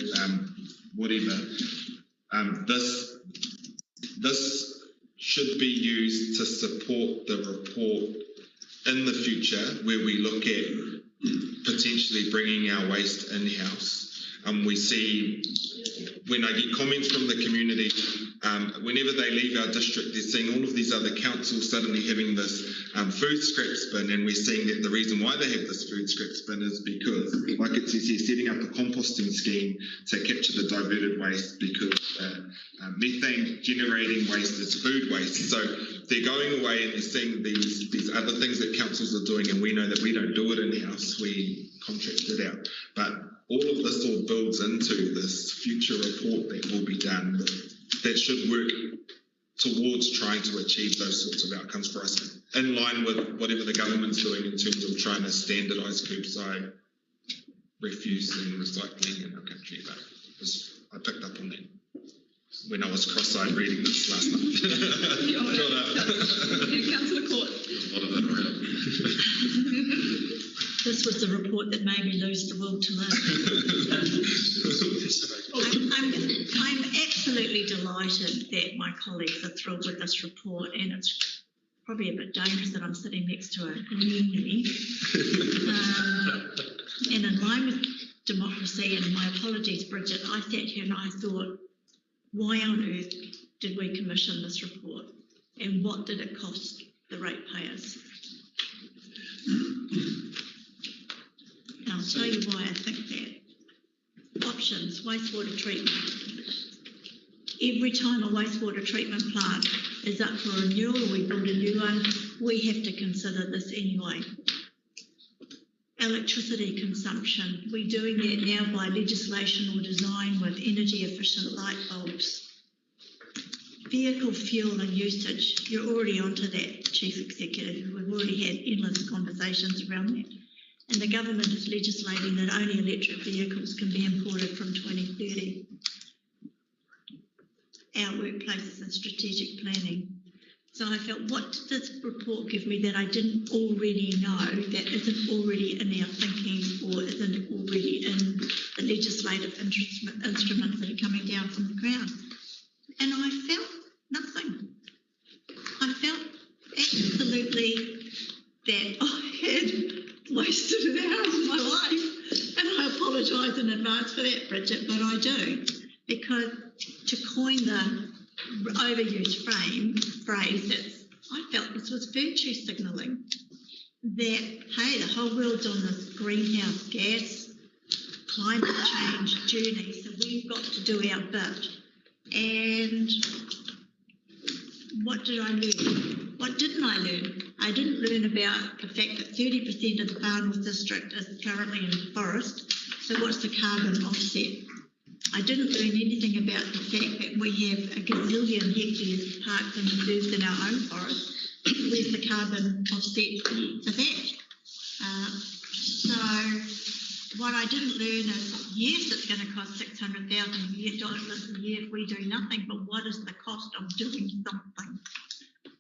whatever, this should be used to support the report in the future, where we look at potentially bringing our waste in-house. We see, when I get comments from the community, whenever they leave our district, they're seeing all of these other councils suddenly having this food scraps bin, and we're seeing that the reason why they have this food scraps bin is because, like it says here, setting up a composting scheme to capture the diverted waste, because methane generating waste is food waste. So they're going away and they're seeing these other things that councils are doing, and we know that we don't do it in-house, we contract it out. But all of this all builds into this future report that will be done that should work towards trying to achieve those sorts of outcomes for us, in line with whatever the government's doing in terms of trying to standardise curbside refuse and recycling in our country. But I picked up on that when I was cross-eyed reading this last night. Councillor Court. There's a lot of that around. This was the report that made me lose the will to live. I'm absolutely delighted that my colleagues are thrilled with this report, and it's probably a bit dangerous that I'm sitting next to a greenie. And in line with democracy, and my apologies, Bridget, I sat here and I thought, why on earth did we commission this report, and what did it cost the ratepayers? And I'll tell you why I think that. Options, wastewater treatment. Every time a wastewater treatment plant is up for renewal or we build a new one, we have to consider this anyway. Electricity consumption, we're doing that now by legislation or design with energy efficient light bulbs. Vehicle fuel and usage, you're already onto that, Chief Executive. We've already had endless conversations around that. And the government is legislating that only electric vehicles can be imported from 2030. Our workplaces and strategic planning. So I felt, what did this report give me that I didn't already know, that isn't already in our thinking or isn't already in the legislative instruments that are coming down from the Crown? And I felt nothing. I felt absolutely that I had wasted an hour of my life. And I apologise in advance for that, Bridget, but I do. Because to coin the overused phrase, I felt this was virtue signalling. That, hey, the whole world's on this greenhouse gas, climate change journey, so we've got to do our bit. And what did I learn? What didn't I learn? I didn't learn about the fact that 30% of the Far North District is currently in forest, so what's the carbon offset? I didn't learn anything about the fact that we have a gazillion hectares parked and reserved in our own forest. Where's the carbon offset for that? So what I didn't learn is, yes, it's going to cost $600,000 a year if we do nothing, but what is the cost of doing something?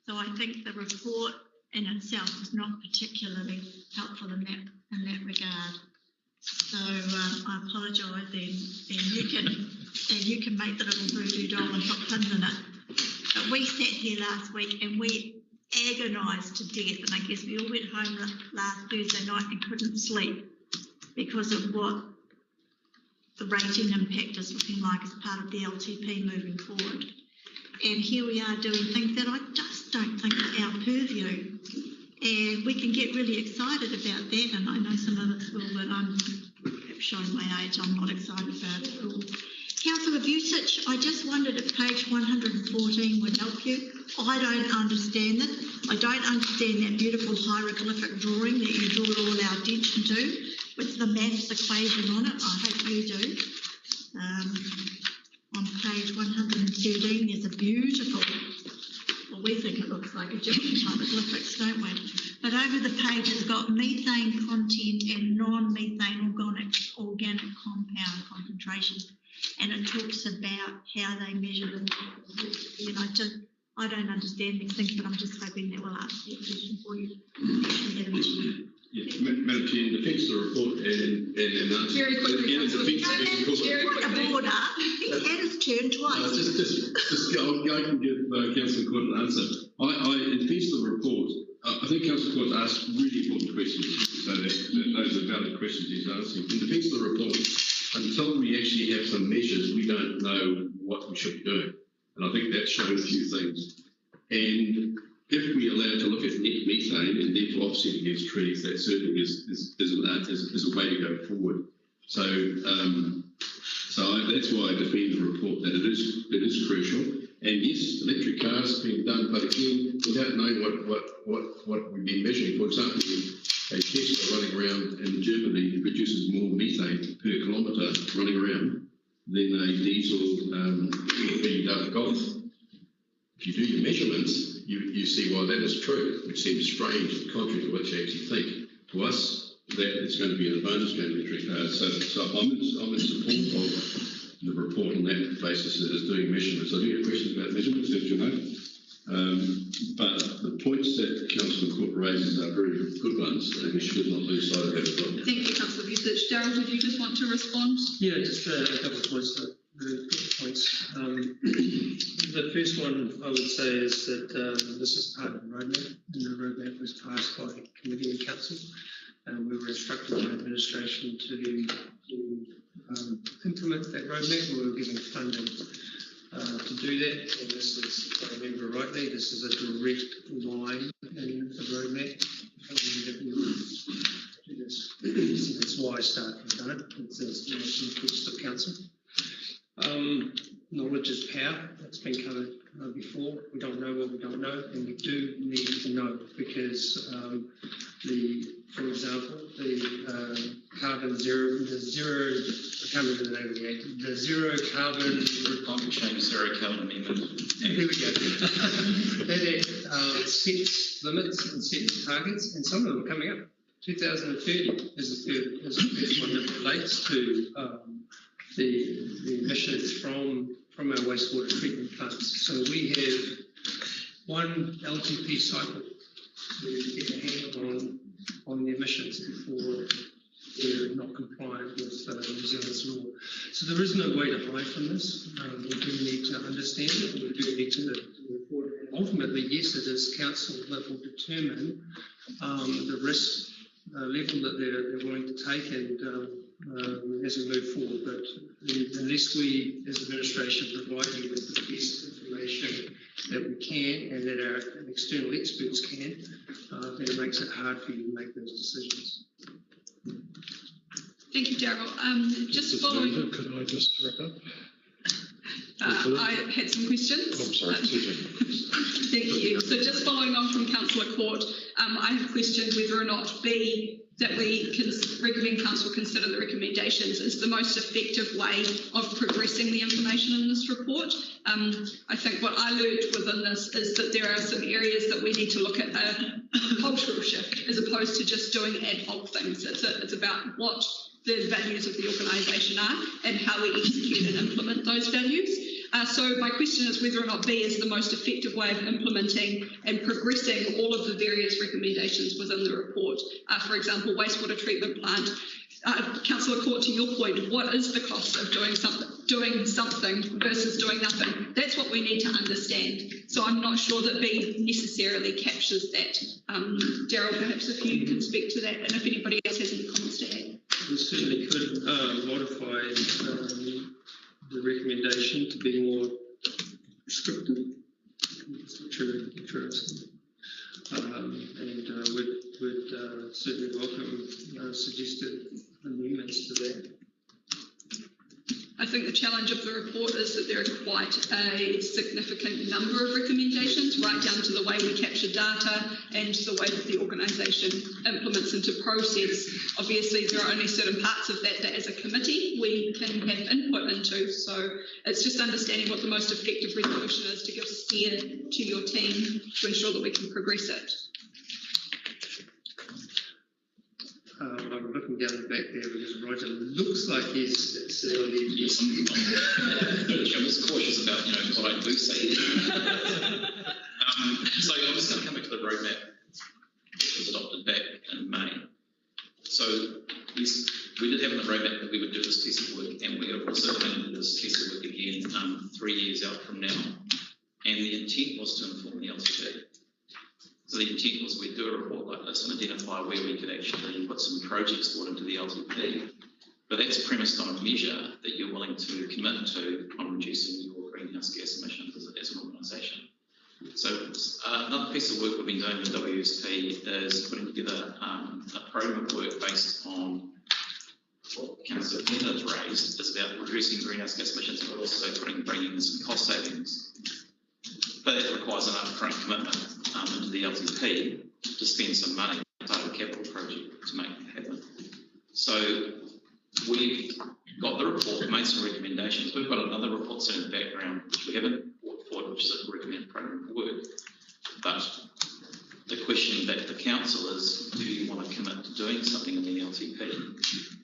So I think the report in itself is not particularly helpful in that regard. So I apologise, and you can make the little voodoo doll and put pins in it. But we sat here last week and we agonised to death, and I guess we all went home last Thursday night and couldn't sleep because of what the rating impact is looking like as part of the LTP moving forward. And here we are doing things that I just don't think are our purview. And we can get really excited about that, and I know some of us will, but I'm showing my age, I'm not excited about it at all. Councillor Vucic, I just wondered if page 114 would help you. I don't understand it. I don't understand that beautiful hieroglyphic drawing that you draw all our attention to with the maths equation on it. I hope you do. On page 113, there's a beautiful, well, we think it looks like a different hieroglyphics, don't we? But over the page, it's got methane content and non-methane organic compound concentrations, and it talks about how they measure them. And I don't understand these things, but I'm just hoping that we'll ask the question for you. Madam Chair. Yeah, Madam Chair, in defence of the report and answer. Very quickly, in defence of the report. Point of order. He's had his turn twice. I can give Councillor Court an answer. In defence of the report, I think Councillor Court asked really important questions, so that those are valid questions he's asking. In defence of the report, until we actually have some measures, we don't know what we should be doing. And I think that showed a few things. And if we allow to look at net methane and therefore offsetting against trees, that certainly is a way to go forward. So that's why I defend the report, that it is crucial. And yes, electric cars being done, but again, without knowing what we've been measuring. For example, a Tesla running around in Germany produces more methane per kilometre running around than a diesel BMW Golf. If you do your measurements, you see why that is true, which seems strange and contrary to what you actually think. To us, that it's going to be an advantage to electric cars. So I'm in support the report on that basis that it's doing measurements. I do get questions about measurements, as you know. But the points that Councillor Court raises are very good ones, and we should not lose sight of that as well. Thank you, Councillor Vucic. Daryl, did you just want to respond? Yeah, just a couple of points. Very good points. The first one I would say is that this is part of the roadmap, and the roadmap was passed by committee and council. And we were instructed by administration to implement that roadmap. We were given funding to do that. And this is, if I remember rightly, this is a direct line in the roadmap that we would do this. So that's why staff have done it. It's an input of council. Knowledge is power. That's been covered before. We don't know what we don't know, and we do need to know because for example, the carbon zero, I can't remember the name of the act, the zero carbon. Climate change, zero carbon amendment. Here we go. That act sets limits and sets targets, and some of them are coming up. 2030 is the first one that relates to the emissions from our wastewater treatment plants. So we have one LTP cycle to get a handle on the emissions before they're not compliant with New Zealand's law. So there is no way to hide from this. We do need to understand it. We do need to report it. And ultimately, yes, it is council that will determine the risk level that they're willing to take and as we move forward. But unless we, as administration, provide you with the best information that we can and that our external experts can, then it makes it hard for you to make those decisions. Thank you, Daryl. Just following. Could I just wrap up? I had some questions. I'm sorry. Thank you. So just following on from Councillor Court, I have questioned whether or not B, that we can recommend council consider the recommendations is the most effective way of progressing the information in this report. I think what I learned within this is that there are some areas that we need to look at a cultural shift as opposed to just doing ad hoc things. It's about what the values of the organisation are and how we execute and implement those values. So my question is whether or not B is the most effective way of implementing and progressing all of the various recommendations within the report. For example, wastewater treatment plant. Councillor Court, to your point, what is the cost of doing something versus doing nothing? That's what we need to understand. So I'm not sure that B necessarily captures that. Daryl, perhaps if you can speak to that, and if anybody else has any comments to add. We certainly could modify the recommendation to be more prescriptive, and would certainly welcome suggested amendments to that. I think the challenge of the report is that there are quite a significant number of recommendations, right down to the way we capture data and the way that the organisation implements into process. Obviously, there are only certain parts of that as a committee we can have input into. So it's just understanding what the most effective resolution is to give steer to your team to ensure that we can progress it. I'm looking down the back there because Roger looks like he's Yes, I was cautious about what I do say. So I'm just going to come back to the roadmap that was adopted back in May. So yes, we did have in the roadmap that we would do this piece of work, and we are also going to do this piece of work again 3 years out from now. And the intent was to inform the LTP. So the intent was we'd do a report like this and identify where we could actually put some projects forward into the LTP. But that's premised on a measure that you're willing to commit to on reducing your greenhouse gas emissions as an organisation. So another piece of work we've been doing with WSP is putting together a program of work based on what Councillor Penn has raised, is about reducing greenhouse gas emissions, but also bringing in some cost savings. But it requires an upfront commitment into the LTP to spend some money part of a capital project to make it happen. So we've got the report, made some recommendations. We've got another report sitting in the background which we haven't brought forward, which is a recommended program of work. But the question back to the council is, do you want to commit to doing something in the LTP,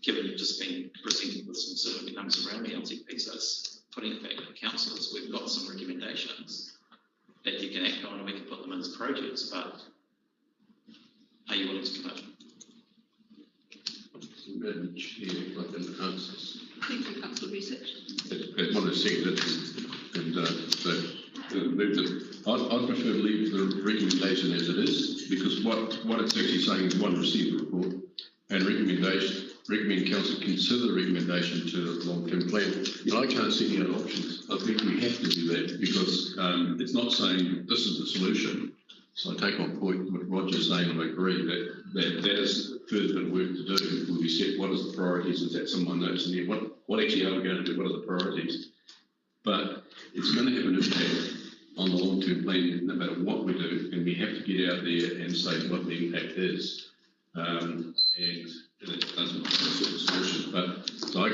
given you've just been presented with some sort of numbers around the LTP? So it's recommendations that you can act on and we can put them in as projects, but are you willing to commit? Madam Chair, if I can answer. Thank you, Councillor Research. I want to say that, and move that. I'd prefer to leave the recommendation as it is, because what it's actually saying is one, receive the report, and recommend council consider the recommendation to the long-term plan. And I can't see any other options. I think we have to do that because it's not saying this is the solution. So I take on point what Roger's saying, and I agree that is further bit of work to do. Will we set what is the priorities? Is that someone knows in there? What actually are we going to do? What are the priorities? But it's going to have an impact on the long-term plan no matter what we do, and we have to get out there and say what the impact is. And it doesn't fit the solution. But so I'd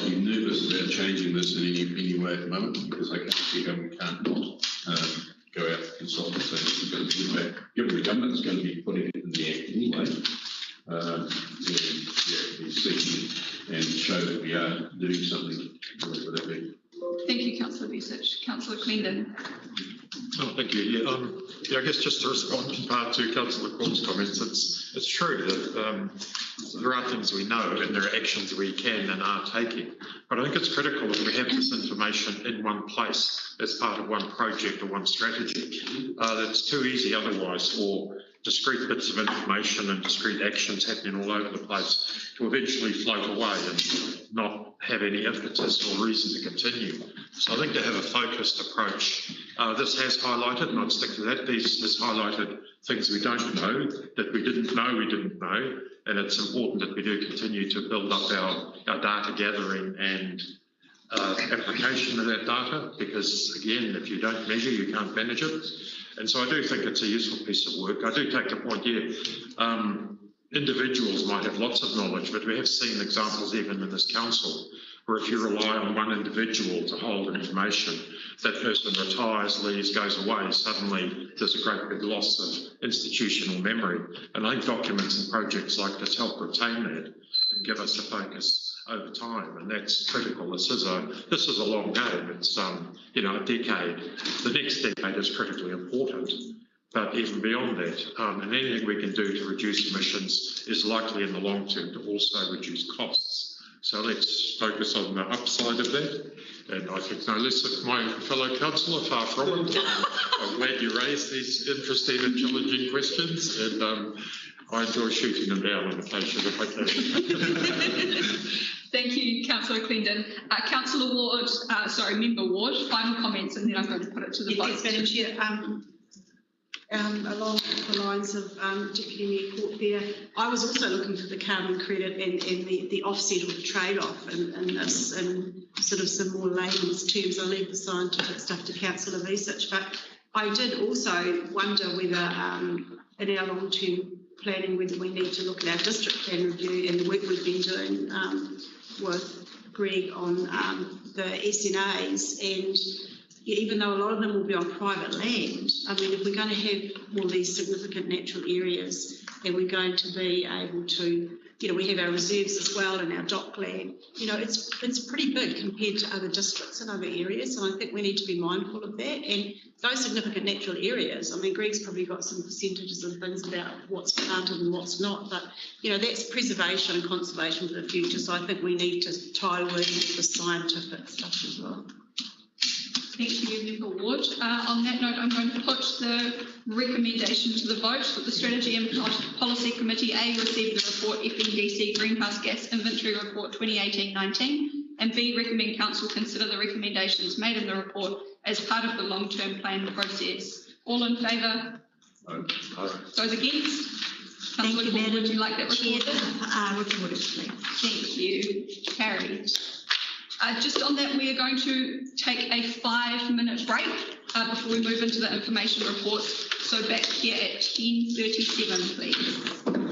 be nervous about changing this in any way at the moment, because I can't see how we can't go out to consultants and it's going to be back. Given the government is going to be putting it in the act anyway, be seeking and show that we are doing something with that. Thank you, Councillor Research. Councillor Clendon. Oh, thank you. Yeah, I guess just to respond in part to Councillor Corn's comments, it's true that there are things we know and there are actions we can and are taking. But I think it's critical that we have this information in one place as part of one project or one strategy. It's too easy otherwise for discrete bits of information and discrete actions happening all over the place to eventually float away and not have any impetus or reason to continue. So I think to have a focused approach, this has highlighted, and I'd stick to that, this has highlighted things we don't know, that we didn't know, and it's important that we do continue to build up our data gathering and application of that data, because again, if you don't measure, you can't manage it. And so I do think it's a useful piece of work. I do take the point here. Individuals might have lots of knowledge, but we have seen examples even in this council where if you rely on one individual to hold information, that person retires, leaves, goes away, suddenly there's a great big loss of institutional memory. And I think documents and projects like this help retain that and give us a focus over time, and that's critical. This is a long game. It's a decade. The next decade is critically important. But even beyond that, and anything we can do to reduce emissions is likely in the long term to also reduce costs. So let's focus on the upside of that. And I think no less of my fellow councillor, far from it. I'm glad you raised these interesting and challenging questions, and I enjoy shooting them down on occasion if I can. Thank you, Councillor Clendon. Councillor Ward, Member Ward, final comments, and then I'm going to put it to the vote. Yes, Madam Chair. Along the lines of Deputy Mayor Court there, I was also looking for the carbon credit and the offset or the trade-off and this in sort of some more layman's terms. I leave the scientific stuff to Councillor Research, but I did also wonder whether in our long-term planning, whether we need to look at our district plan review and the work we've been doing with Greg on the SNAs, and even though a lot of them will be on private land, I mean, if we're going to have all these significant natural areas and we're going to be able to, we have our reserves as well and our dock land, it's pretty big compared to other districts and other areas, and I think we need to be mindful of that. And those significant natural areas, I mean, Greg's probably got some percentages and things about what's planted and what's not, but, that's preservation and conservation for the future, so I think we need to tie with the scientific stuff as well. Thank you, Member Ward. On that note, I'm going to put the recommendation to the vote that the Strategy and Policy Committee A receive the report FNDC Greenhouse Gas Inventory Report 2018-19, and B recommend Council consider the recommendations made in the report as part of the long-term plan process. All in favour? Those against? Thank you, Madam Would you like that Chair. recorded? Recorded, please. Thank you. Carried. Just on that, we are going to take a 5-minute break before we move into the information reports. So back here at 10:37, please.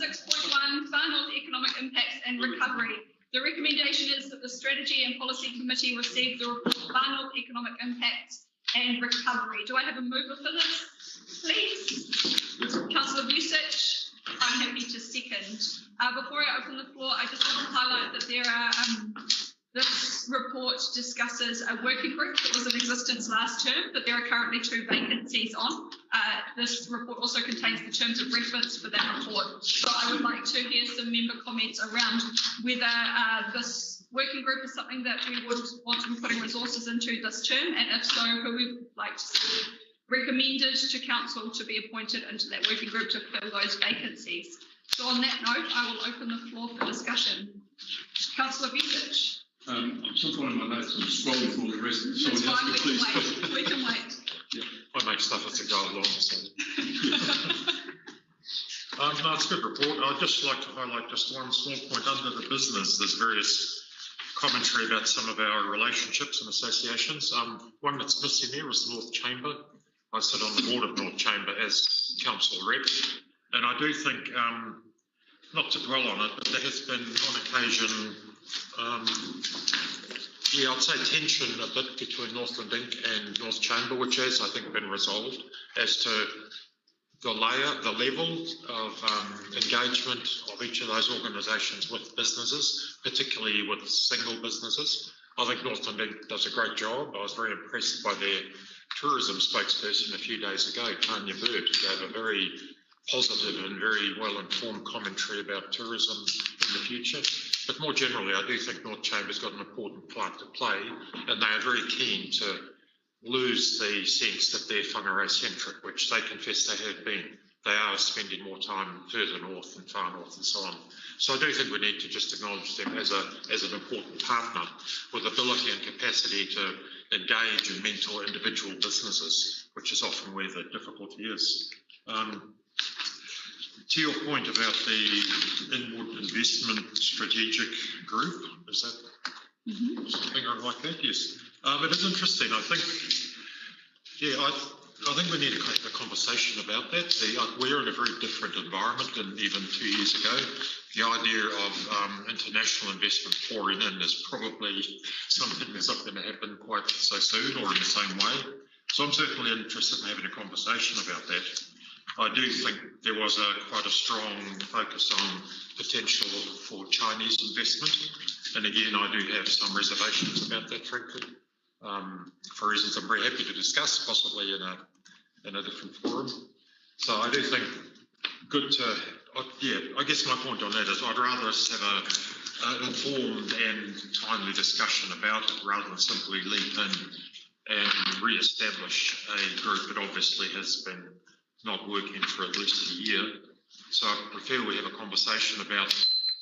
6.1 Far North Economic Impacts and Recovery. The recommendation is that the Strategy and Policy Committee receive the report Far North Economic Impacts and Recovery. Do I have a mover for this, please? Councillor Vucic, I'm happy to second. Before I open the floor, I just want to highlight that there are this report discusses a working group that was in existence last term, but there are currently 2 vacancies on. This report also contains the terms of reference for that report. So I would like to hear some member comments around whether this working group is something that we would want to be putting resources into this term, and if so, who we would like to see recommended to council to be appointed into that working group to fill those vacancies. So on that note, I will open the floor for discussion. Councillor Vucic. I'm still finding my notes. I'm scrolling through the rest. It's fine, we can wait. I make stuff as I go along. So. No, it's a good report. I'd just like to highlight just one small point under the business. There's various commentary about some of our relationships and associations. One that's missing there is North Chamber. I sit on the board of North Chamber as council rep, and I do think, not to dwell on it, but there has been on occasion, I'd say tension a bit between Northland Inc and North Chamber, which has, I think, been resolved as to the level of engagement of each of those organisations with businesses, particularly with single businesses. I think Northland Inc does a great job. I was very impressed by their tourism spokesperson a few days ago, Tanya Bird, who gave a very positive and very well-informed commentary about tourism in the future. But more generally, I do think North Chamber's got an important part to play, and they are very keen to lose the sense that they're whangarei-centric, which they confess they have been. They are spending more time further north and far north and so on. So I do think we need to just acknowledge them as an important partner with ability and capacity to engage and mentor individual businesses, which is often where the difficulty is. To your point about the Inward Investment Strategic Group, is that something like that? Yes. It is interesting. I think, I think we need to have a conversation about that. We're in a very different environment than even 2 years ago. The idea of international investment pouring in is probably something that's not going to happen quite so soon or in the same way. So I'm certainly interested in having a conversation about that. I do think there was quite a strong focus on potential for Chinese investment. And again, I do have some reservations about that, frankly, for reasons I'm very happy to discuss, possibly in a different forum. So I do think good to, I guess my point on that is I'd rather us have an informed and timely discussion about it rather than simply leap in and re-establish a group that obviously has been not working for at least a year. So I prefer we have a conversation about,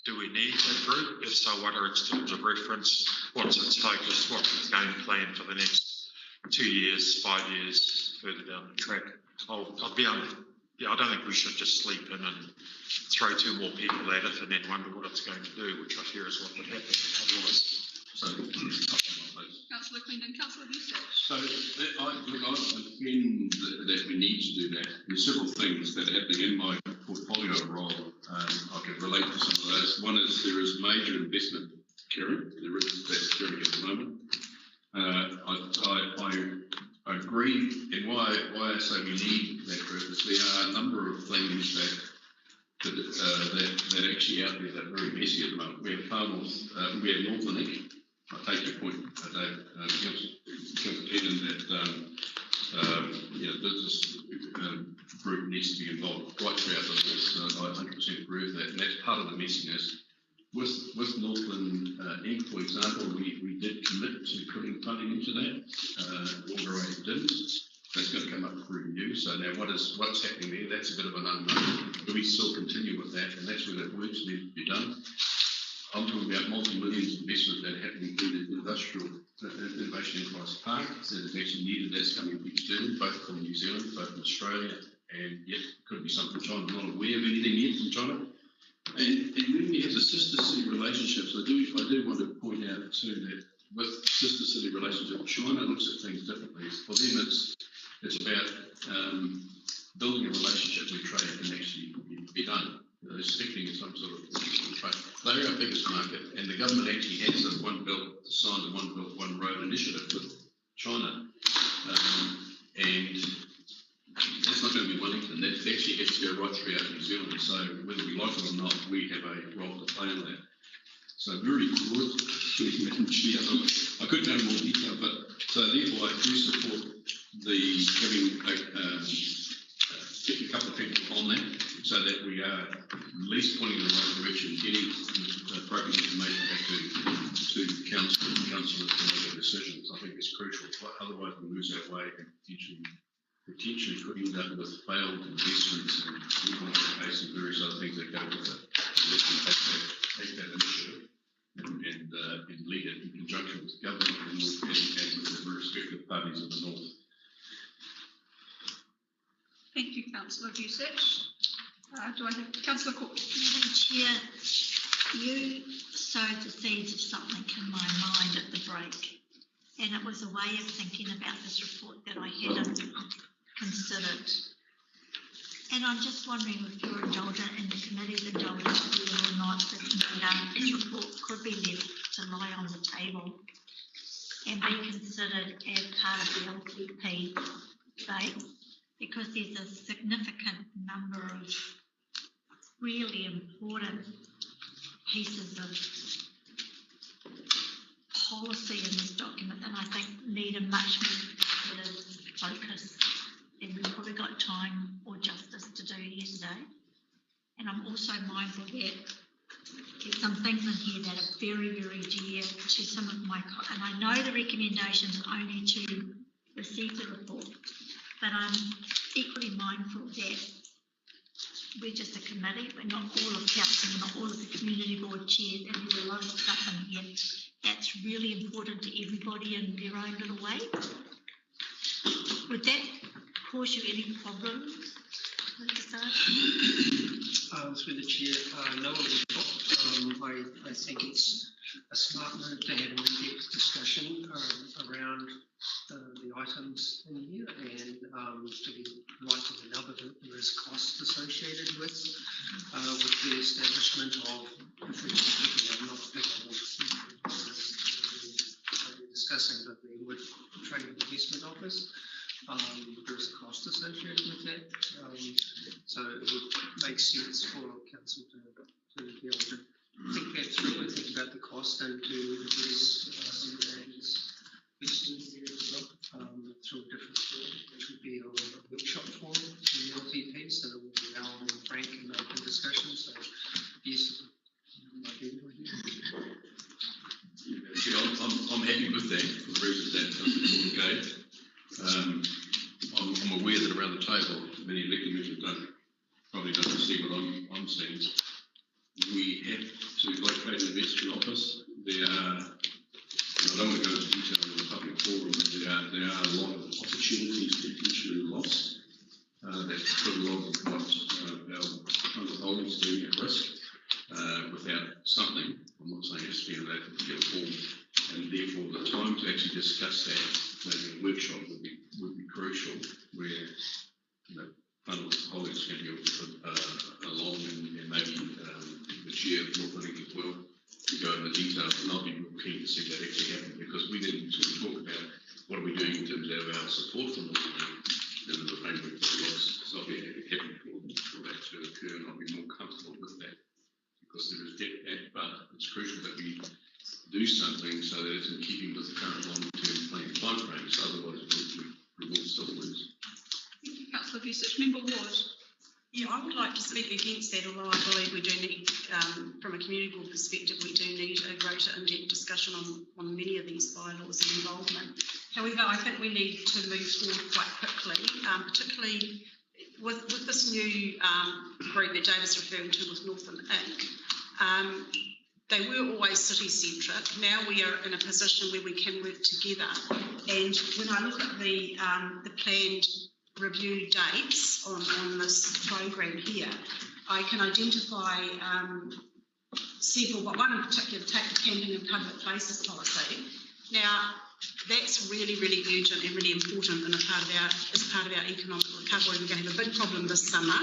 do we need that group? If so, what are its terms of reference? What's its focus? What's the game plan for the next 2 years, 5 years further down the track? I don't think we should just sleep in and throw 2 more people at it and then wonder what it's going to do, which I fear is what would happen otherwise. So, Councillor Clinton, Councillor Vucic. So I agree that we need to do that. There's several things that are happening in my portfolio role. I can relate to some of those. One is there is major investment occurring. There is that occurring at the moment. I agree, and why I say we need that group is there are a number of things that actually out there that are very messy at the moment. We have Northland Inc. I take your point, Dave, Councillor Eden, that business group needs to be involved right throughout the north. So I 100% agree with that, and that's part of the messiness. With Northland Inc., for example, we did commit to putting funding into that. Whangarei didn't. That's going to come up for review. So now what's happening there? That's a bit of an unknown. Do we still continue with that? And that's where that work needs to be done. I'm talking about multi-millions investment that happening through the Industrial Innovation Enterprise Park that is actually needed. That's coming from New Zealand, both from New Zealand, both from Australia, and yet could be some from China. I'm not aware of anything yet from China. And when we have the sister city relationships, I do want to point out too that with sister city relationship, China looks at things differently. For them, it's about building a relationship where trade can actually be done. expecting some sort of trade. They're our biggest market, and the government actually has a One Belt, signed a One Belt, One Road initiative with China, and that's not going to be Wellington. That actually has to go right throughout New Zealand. So whether we like it or not, we have a role to play in that. So very good, Madam Chair. I could go into more detail, but so therefore I do support the having getting a couple of people on that, so that we are at least pointing in the right direction, getting the appropriate information back to council and councillors to make their decisions. I think it's crucial. Otherwise, we lose our way and potentially could end up with failed investments and case and various other things that go with it. Let's take that initiative and lead it in conjunction with the government and with the respective parties of the north. Thank you, Councillor Vusic. Do I have Councillor Cook? Madam Chair, you sowed the seeds of something in my mind at the break, and it was a way of thinking about this report that I hadn't considered. And I'm just wondering if you're indulgent and the committee's indulgent whether or not this report could be left to lie on the table and be considered as part of the LTP debate, because there's a significant number of really important pieces of policy in this document that I think need a much more considered focus than we've probably got time or justice to do here today. And I'm also mindful that there's some things in here that are very, very dear to some of my, and I know the recommendations only to receive the report, but I'm equally mindful that we're just a committee, we're not all of council, we're not all of the community board chairs, and there's a lot of stuff in here that's really important to everybody in their own little way. Would that cause you any problems, Mr. Sarge? Through the chair, no, it would not. I think it's a smart move to have an in-depth discussion around the items in here, and to be right to the nub of it, there is cost associated with the establishment of the food security. I'm not picking on discussing, but the Wood Trade and Investment Office. There is a cost associated with that, so it would make sense for council to be able to think that through and think about the cost and to address some of these questions there as well through a different form, which would be a workshop form in the LTP, so that we'll allow a more frank and open discussion. So yes, might be a good idea. I'm happy with that for the reasons that Councillor gave. I'm aware that around the table, many elected members probably don't see what I'm seeing. We have to locate an investment office. There are, I don't want to go into detail in the public forum, but there are a lot of opportunities potentially lost that put a lot of what our holdings do at risk without something. I'm not saying it has to be allowed to get a form, and therefore the time to actually discuss that, maybe a workshop would be crucial, where fundamental holdings can go along and maybe the chair of North Wellington as well to go into the details, and I'll be real keen to see that actually happen, because we then sort of talk about what are we doing in terms of our support for North Wellington and the framework that we lost. So I'll be happy for that to occur, and I'll be more comfortable with that, because there is that, but it's crucial that we do something so that it's in keeping with the current long-term planning timeframes. Otherwise, we will still lose. Thank you, Councillor Vusic. Member Ward. Yeah, I would like to speak against that, although I believe we do need, from a community board perspective, we do need a greater in-depth discussion on many of these bylaws and involvement. However, I think we need to move forward quite quickly, particularly with this new group that David's referring to with Northern Inc. They were always city-centric. Now we are in a position where we can work together. And when I look at the planned review dates on this program here, I can identify several, but one in particular, take the camping and public places policy. Now, that's really, really urgent and really important and as part of our economic cardboard, we're going to have a big problem this summer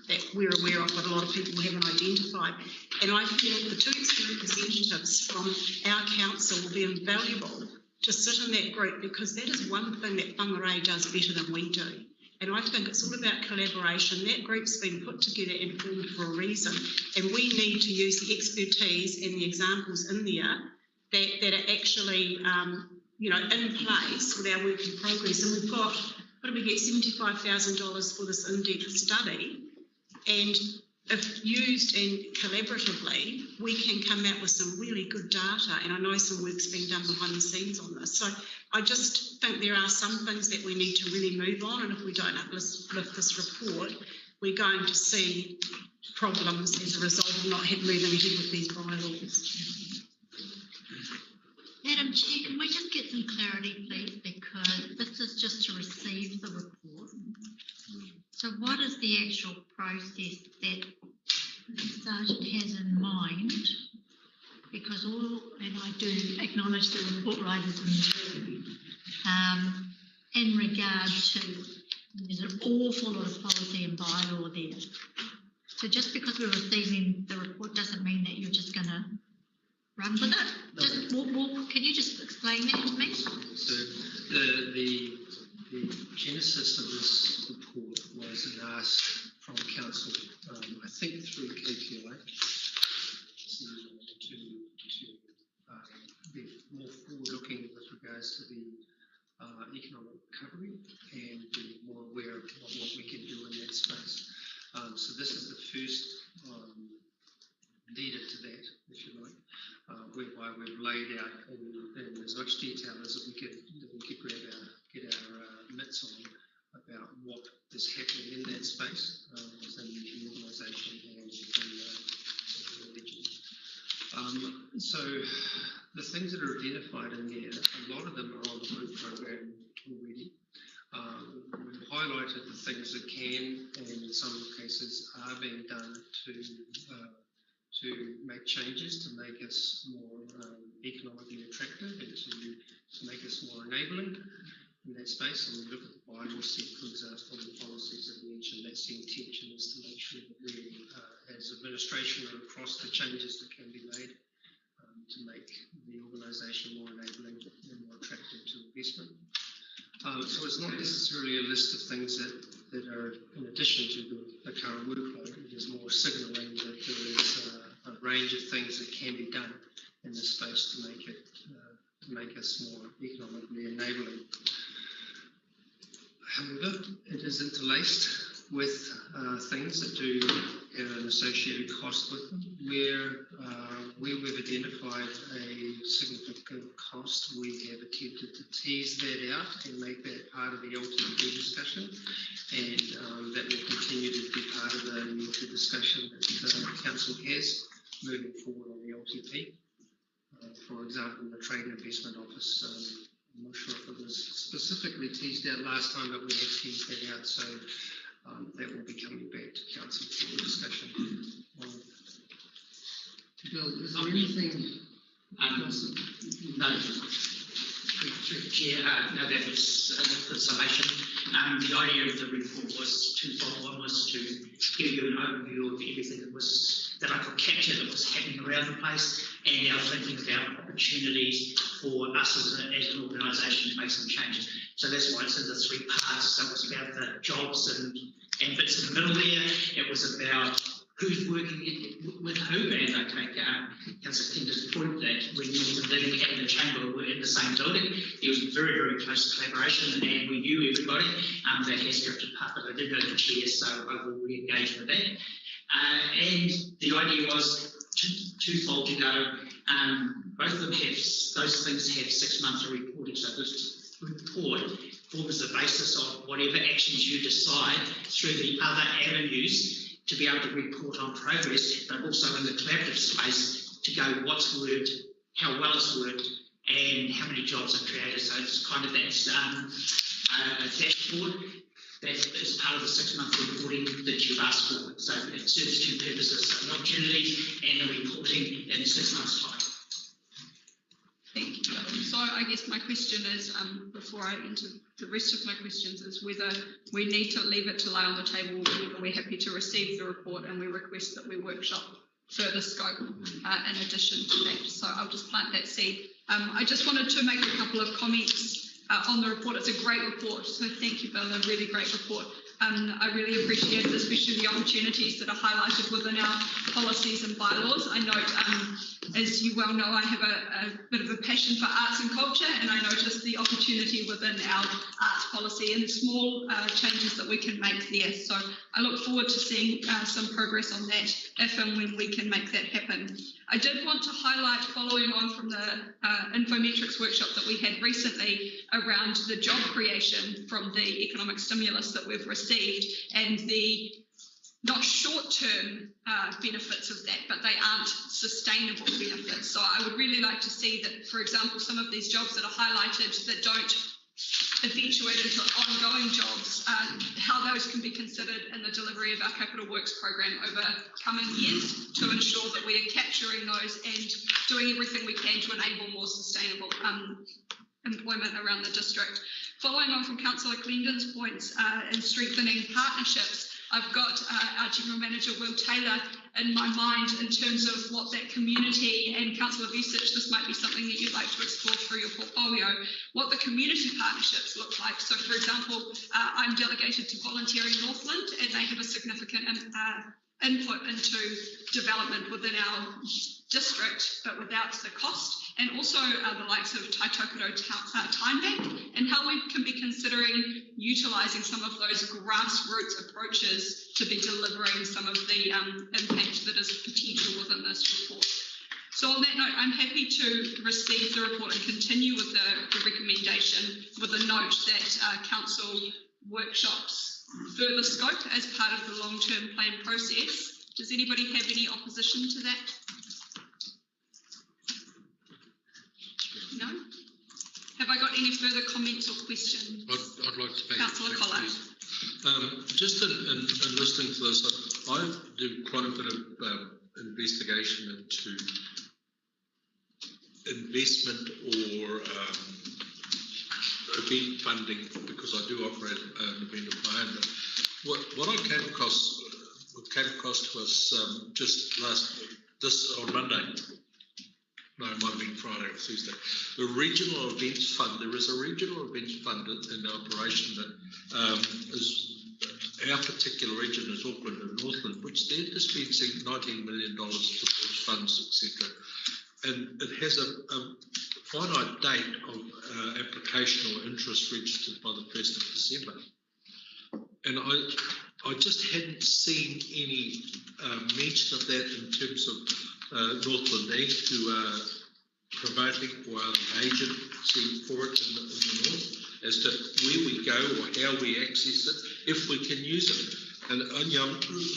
that we're aware of, but a lot of people haven't identified. And I feel the two representatives from our council will be invaluable to sit in that group, because that is one thing that Whangarei does better than we do. And I think it's all about collaboration. That group's been put together and formed for a reason, and we need to use the expertise and the examples in there that are actually, in place with our work in progress. And we've got, what did we get, $75,000 for this in-depth study, and if used and collaboratively, we can come out with some really good data, and I know some work's being done behind the scenes on this. So I just think there are some things that we need to really move on, and if we don't uplift this report, we're going to see problems as a result of not moving ahead with these bylaws. Madam Chair, can we just get some clarity, please, because this is just to receive the report. So what is the actual process that the Sergeant has in mind? Because and I do acknowledge the report writers in the room, in regard to, there's an awful lot of policy and bylaw there. So just because we're receiving the report doesn't mean that you're just going to run with it. No. Just can you just explain that to me? So the genesis of this report was an ask from council, I think through KPI, to be more forward-looking with regards to the economic recovery and be more aware of what we can do in that space. So this is the first leader to that, if you like, whereby we've laid out in as much detail as we could get our mitts on about what is happening in that space within the organisation and within the region. So the things that are identified in there, a lot of them are on the group program already. We've highlighted the things that can, and in some cases are being done to make changes to make us more economically attractive and to make us more enabling in that space. And we look at the bylaw set, for example, the policies that we mentioned. That's the intention, is to make sure that we, as administration, are across the changes that can be made to make the organisation more enabling and more attractive to investment. So it's not necessarily a list of things that are in addition to the current workload. It is more signalling that there is a range of things that can be done in this space to make us more economically enabling. However, it is interlaced with things that do have an associated cost with them. Where we've identified a significant cost, we have attempted to tease that out and make that part of the LTP discussion, and that will continue to be part of the discussion that the Council has moving forward on the LTP. For example, the Trade and Investment Office, I'm not sure if it was specifically teased out last time, but we have teased that out, so that will be coming back to Council for discussion. Bill, is there anything? No. Through the Chair, no, that was the summation. The idea of the report was twofold. One was to give you an overview of everything that I could capture that was happening around the place, and our thinking about opportunities for us as an organisation to make some changes. So that's why it's in the three parts. So it was about the jobs and bits in the middle there. It was about who's working with who, and I take Councillor Kinder's point that when Milton Ding and the Chamber were in the same building, there was very, very close collaboration, and we knew everybody. That has drifted apart, but I did know the chair, so I will re-engage with that. And the idea was twofold to go. Both of them have, those things have 6 months of reporting, so this report forms the basis of whatever actions you decide through the other avenues to be able to report on progress, but also in the collaborative space to go what's worked, how well it's worked, and how many jobs are created. So it's kind of that dashboard that is part of the 6 month reporting that you've asked for. So it serves two purposes, an opportunity and the reporting in 6 months' time. Thank you. So I I guess my question is, before I enter the rest of my questions, is whether we need to leave it to lie on the table, whether we're happy to receive the report and we request that we workshop further scope in addition to that. So I'll just plant that seed. I just wanted to make a couple of comments on the report. It's a great report, so thank you, Bill, a really great report. I really appreciate it, especially the opportunities that are highlighted within our policies and bylaws. I note, as you well know, I have a bit of a passion for arts and culture, and I noticed the opportunity within our arts policy and small changes that we can make there. So I look forward to seeing some progress on that if and when we can make that happen. I did want to highlight, following on from the infometrics workshop that we had recently around the job creation from the economic stimulus that we've received and the not short-term benefits of that, but they aren't sustainable benefits. So I would really like to see that, for example, some of these jobs that are highlighted that don't eventuate into ongoing jobs, how those can be considered in the delivery of our capital works program over coming years to ensure that we are capturing those and doing everything we can to enable more sustainable employment around the district. Following on from Councillor Glendon's points in strengthening partnerships, I've got our General Manager Will Taylor in my mind in terms of what that community, and Councillor Vucic, this might be something that you'd like to explore through your portfolio, what the community partnerships look like. So for example, I'm delegated to Volunteering Northland, and they have a significant input into development within our district, but without the cost, and also the likes of Taitokerau Time Bank, and how we can be considering utilising some of those grassroots approaches to be delivering some of the impact that is potential within this report. So on that note, I'm happy to receive the report and continue with the recommendation with a note that council workshops further scope as part of the long-term plan process. Does anybody have any opposition to that? No? Have I got any further comments or questions? I'd like to make Councillor Collard. Just in listening to this, I do quite a bit of investigation into investment or event funding, because I do operate an event of my own. But what I came across to us just on Monday. No, it might have been Friday or Tuesday. The regional events fund. There is a regional events fund in operation that is our particular region is Auckland and Northland, which they're dispensing $19 million towards funds, etc. And it has a finite date of application or interest registered by the 1st of December. And I just hadn't seen any mention of that in terms of Northland Inc., who are promoting or are the agency for it in the north, as to where we go or how we access it, if we can use it. And I'm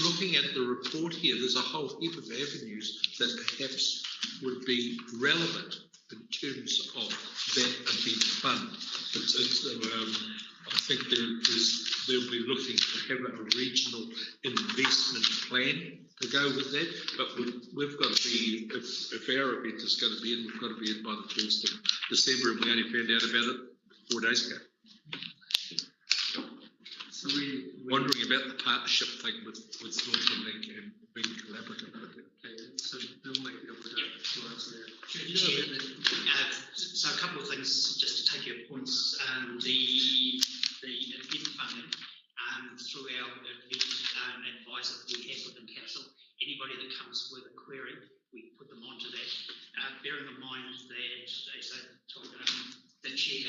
looking at the report here, there's a whole heap of avenues that perhaps would be relevant in terms of that event fund. I think they'll be looking to have a regional investment plan to go with that, but we've got to be, if our event is going to be in, we've got to be in by the 1st of December, and we only found out about it 4 days ago. So we're wondering about the partnership thing with Northland Link and being collaborative with it. Okay, so Bill might be able to answer that. So a couple of things just to take your points. The event funding through our event advisor that we have within council, anybody that comes with a query, we put them onto that. Bearing in mind that, as I told the chair,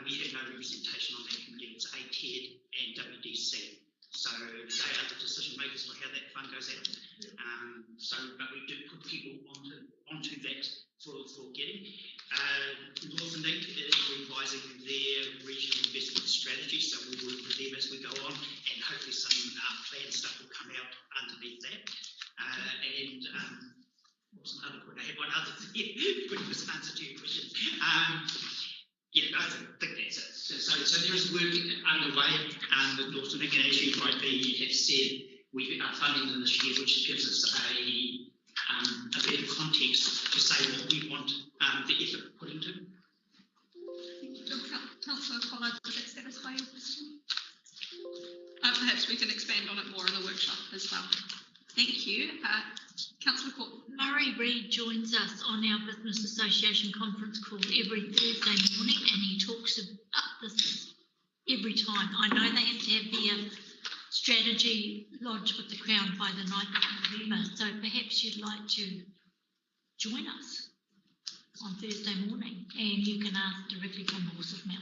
we have no representation on that committee. It's ATED and WDC. So they are the decision makers for how that fund goes out. But we do put people onto that for getting. Northern Inc. is revising their regional investment strategy, so we'll work with them as we go on, and hopefully some plan stuff will come out underneath that. What was another point? I had one other thing, but it was an answer to your question. I think that's it. So there is work underway with Northern Inc., and as you rightly have said, we are funding them this year, which gives us a better context to say what we want the effort put into. Paula, does that satisfy your question? Perhaps we can expand on it more in the workshop as well. Thank you. Councillor Court. Murray Reid joins us on our Business Association conference call every Thursday morning, and he talks about this every time. I know they have to have their strategy lodged with the Crown by the 9th of November, so perhaps you'd like to join us on Thursday morning, and you can ask directly from the horse's mouth.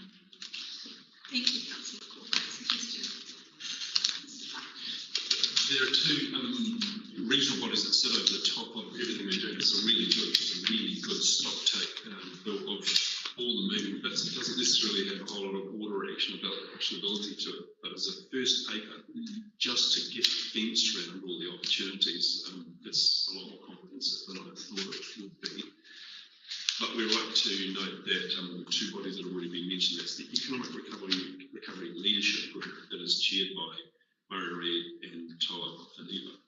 Thank you, Councillor Court. That's a question. There are two regional bodies that sit over the top of everything they're doing. It's a really good stock take bill of all the moving bits. It doesn't necessarily have a whole lot of order or actionability to it, but as a first paper, just to get a fence around all the opportunities, it's a lot more comprehensive than I thought it would be. But we're right to note that two bodies that have already been mentioned, that's the Economic Recovery Leadership Group that is chaired by Murray Reid and Toa Aniva.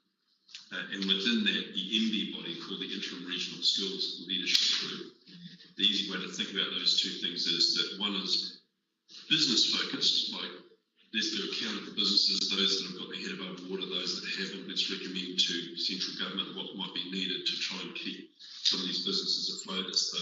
And within that, the MD body called the Interim Regional Skills Leadership Group. The easy way to think about those two things is that one is business focused, like let's do a count of the businesses, those that have got their head above water, those that haven't, let's recommend to central government what might be needed to try and keep some of these businesses afloat. It's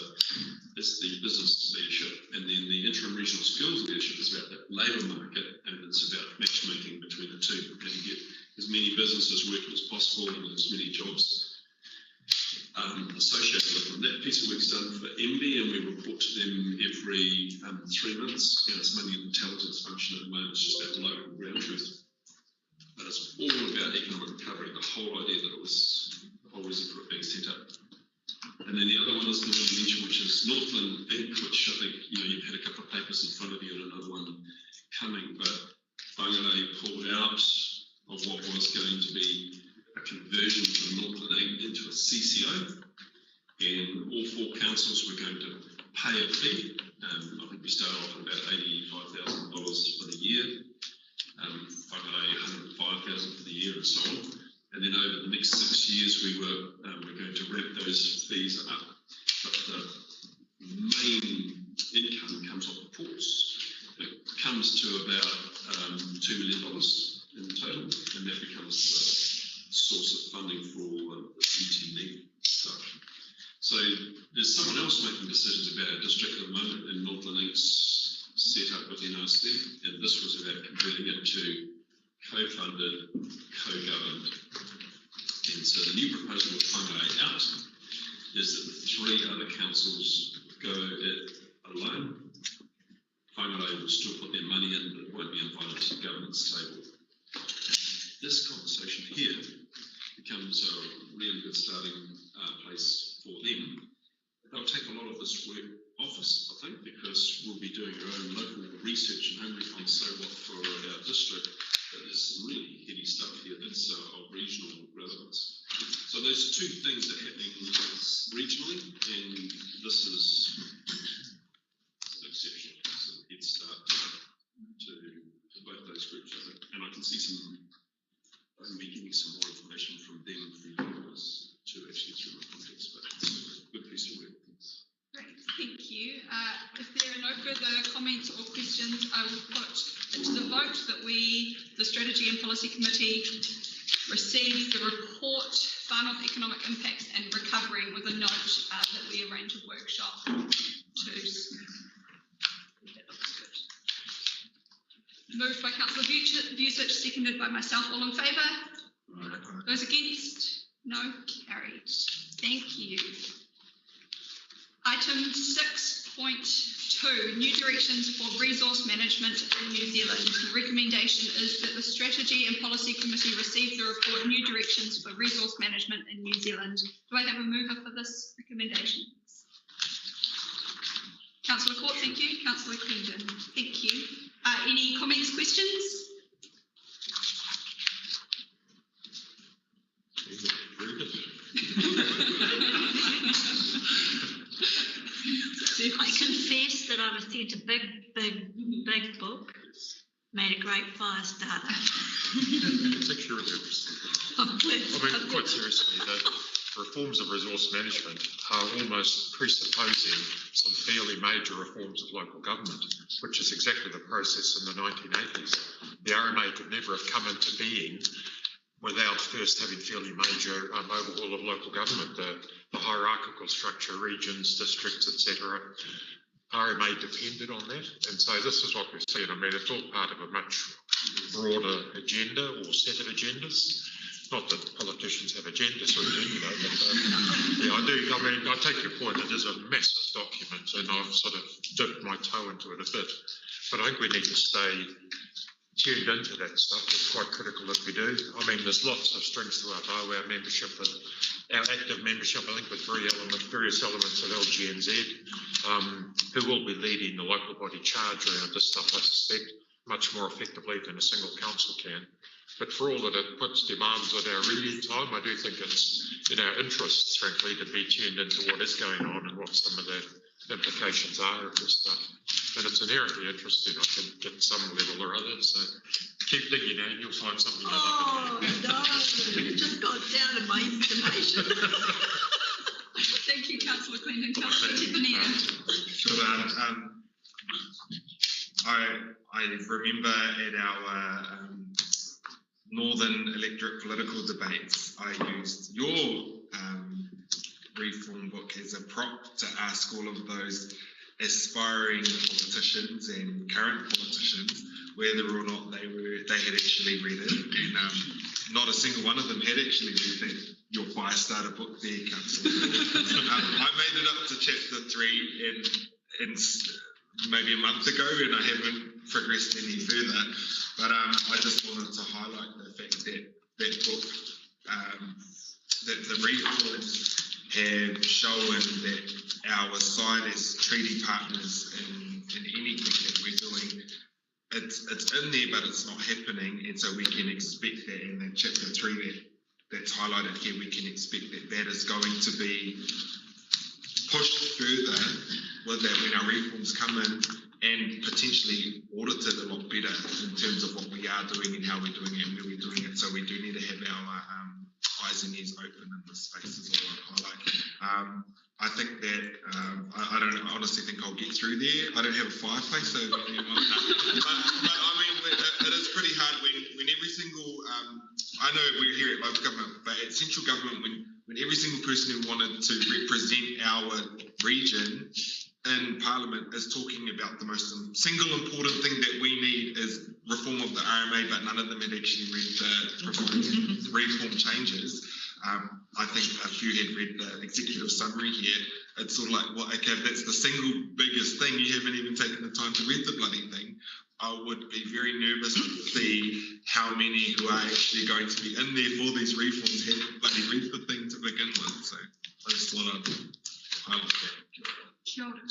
the business leadership. And then the interim regional skills leadership is about the labour market, and it's about matchmaking between the two. How to get as many businesses working as possible and as many jobs associated with them. That piece of work's done for MB, and we report to them every 3 months. And it's mainly an intelligence function at the moment. It's just about local ground truth. But it's all about economic recovery, the whole idea that it was the whole reason for it being set up. And then the other one is the one you mentioned, which is Northland Inc., which I think you've had a couple of papers in front of you and another one coming, but Whangarei pulled out of what was going to be a conversion from Northland Inc. into a CCO, and all 4 councils were going to pay a fee. I think we started off at about $85,000 for the year, Whangarei $105,000 for the year, and so on. And then over the next 6 years, we're going to ramp those fees up. But the main income comes off the ports. It comes to about $2 million in total, and that becomes the source of funding for the CTD stuff. So there's someone else making decisions about our district at the moment, and Northland Inc's set up with NRC, and this was about converting it to co-funded, co-governed. And so the new proposal with Whangarei out is that the 3 other councils go it alone. Whangarei will still put their money in, but it won't be invited to the government's table. This conversation here becomes a really good starting place for them. They'll take a lot of this work off us, I think, because we'll be doing our own local research and homework on so what for our district. But there's some really heavy stuff here that's of regional relevance. So those 2 things are happening regionally, and this is exceptional. It's a head start to both those groups, I think. And I can see me getting some more information from them through this to actually through my contacts, but it's a good piece of work. Great, thank you. If there are no further comments or questions, I will put it to the vote that the Strategy and Policy Committee receive the report, Final Economic Impacts and Recovery, with a note that we arrange a workshop to. That looks good. Moved by Councillor Vucic, seconded by myself. All in favour? Those against? No? Carried. Thank you. Item 6.2, new directions for resource management in New Zealand. The recommendation is that the Strategy and Policy Committee receive the report, new directions for resource management in New Zealand. Do I have a mover for this recommendation? Councillor Court, thank you. Councillor Kendon, thank you. Any comments, questions? I confess that I was sent a big book. Made a great fire starter. Take care of it. I mean, quite seriously, reforms of resource management are almost presupposing some fairly major reforms of local government, which is exactly the process in the 1980s. The RMA could never have come into being without first having fairly major overhaul of local government, the hierarchical structure, regions, districts, etc. RMA depended on that, and so this is what we're seeing. I mean, it's all part of a much broader agenda or set of agendas. Not that politicians have agendas or anything, you know, but yeah, I do. I mean, I take your point. It is a massive document, and I've sort of dipped my toe into it a bit. But I think we need to stay tuned into that stuff. It's quite critical that we do. I mean, there's lots of strings to our bow. Our membership, our active membership, I think, with various elements of LGNZ, who will be leading the local body charge around this stuff, I suspect, much more effectively than a single council can. But for all that it puts demands on our reading time, I do think it's in our interests, frankly, to be tuned into what is going on and what some of the implications are of this stuff. And it's inherently interesting, I think, at some level or other. So keep digging out, you'll find something. Oh, no, it just got down in my estimation. Thank you, Councillor Clinton. Councillor Tiffany. Sure. I remember at our Northern electorate political debates, I used your reform book as a prop to ask all of those aspiring politicians and current politicians whether or not they had actually read it, and not a single one of them had actually read your fire starter book there, Councillor. I made it up to chapter 3 in maybe a month ago, and I haven't progressed any further. But I just wanted to highlight the fact that that book, that the reforms have shown that our side as treaty partners in anything that we're doing, it's in there, but it's not happening, and so we can expect that in the chapter 3 that's highlighted here, we can expect that is going to be pushed further with that when our reforms come in, and potentially audited a lot better in terms of what we are doing and how we're doing it and where we're doing it. So we do need to have our eyes and ears open in this space is all I highlight. I think that I don't honestly think I'll get through there. I don't have a fireplace, so but I mean, it is pretty hard when every single I know we're here at local government, but at central government, when every single person who wanted to represent our region in Parliament is talking about the most single important thing that we need is reform of the RMA, but none of them had actually read the proposed reform changes. I think a few had read the executive summary here. It's sort of like, well, okay, if that's the single biggest thing, you haven't even taken the time to read the bloody thing. I would be very nervous to see how many who are actually going to be in there for these reforms had bloody read the thing to begin with. So I just thought I'd highlight that. Kia ora.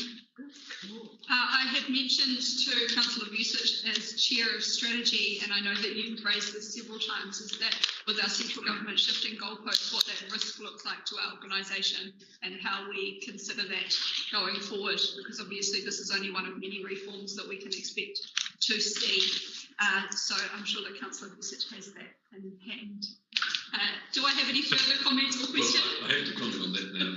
I had mentioned to Councillor Vucic as Chair of Strategy, and I know that you've raised this several times, is that with our central government shifting goalposts, what that risk looks like to our organisation and how we consider that going forward, because obviously this is only one of many reforms that we can expect to see. So I'm sure that Councillor Vucic has that in hand. Do I have any further comments or questions? Well, I have to comment on that now.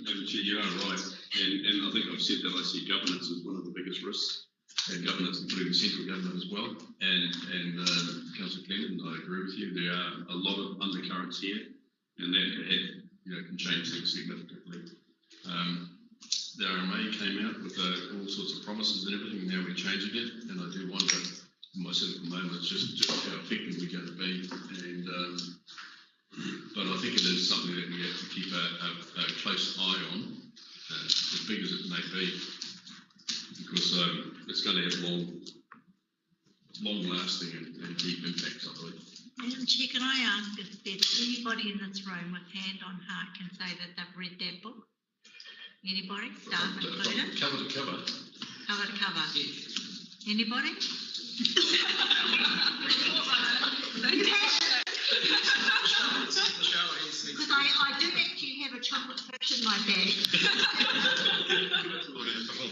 Madam Chair, you are right, and I think I've said that I see governance as one of the biggest risks, and governance including central government as well. And Councillor Clinton, I agree with you. There are a lot of undercurrents here, and that can change things significantly. The RMA came out with all sorts of promises and everything, and now we're changing it, and I do wonder in my cynical moments just how effective we're going to be. And but I think it is something that we have to keep a close eye on, as big as it may be, because it's going to have long-lasting and deep impacts, I believe. Madam Chair, can I ask if there's anybody in this room with hand on heart can say that they've read that book? Anybody? Staff included? Cover to cover. Cover to cover. Anybody? Because I do actually have a chocolate fish in my bag.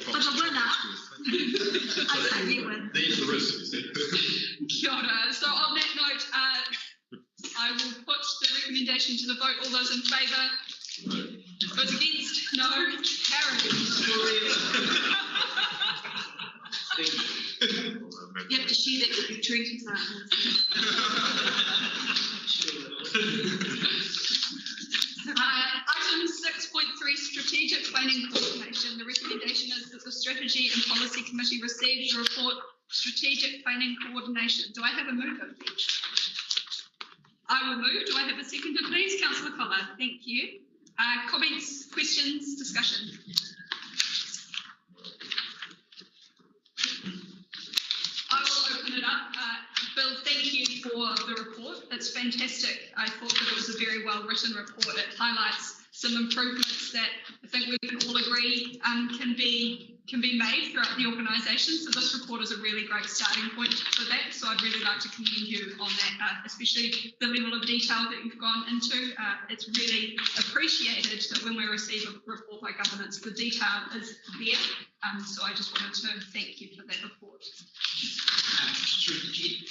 For the winner, I say you win. There's the risk, Kia ora. So on that note, I will put the recommendation recommendation to the vote. All those in favour? Those against? No. Carried. You have to share that with your drinking partners. Item 6.3, strategic planning coordination. The recommendation is that the Strategy and Policy Committee receives the report strategic planning coordination. Do I have a mover, please? I will move. Do I have a seconder, please? Councillor Collard. Thank you. Comments, questions, discussion? I will open it up. Bill, thank you for the report. It's fantastic. I thought that it was a very well written report. It highlights some improvements that I think we can all agree can be made throughout the organisation. So this report is a really great starting point for that. So I'd really like to commend you on that, especially the level of detail that you've gone into. It's really appreciated that when we receive a report by governance, the detail is there. So I just wanted to thank you for that report. Through the chair.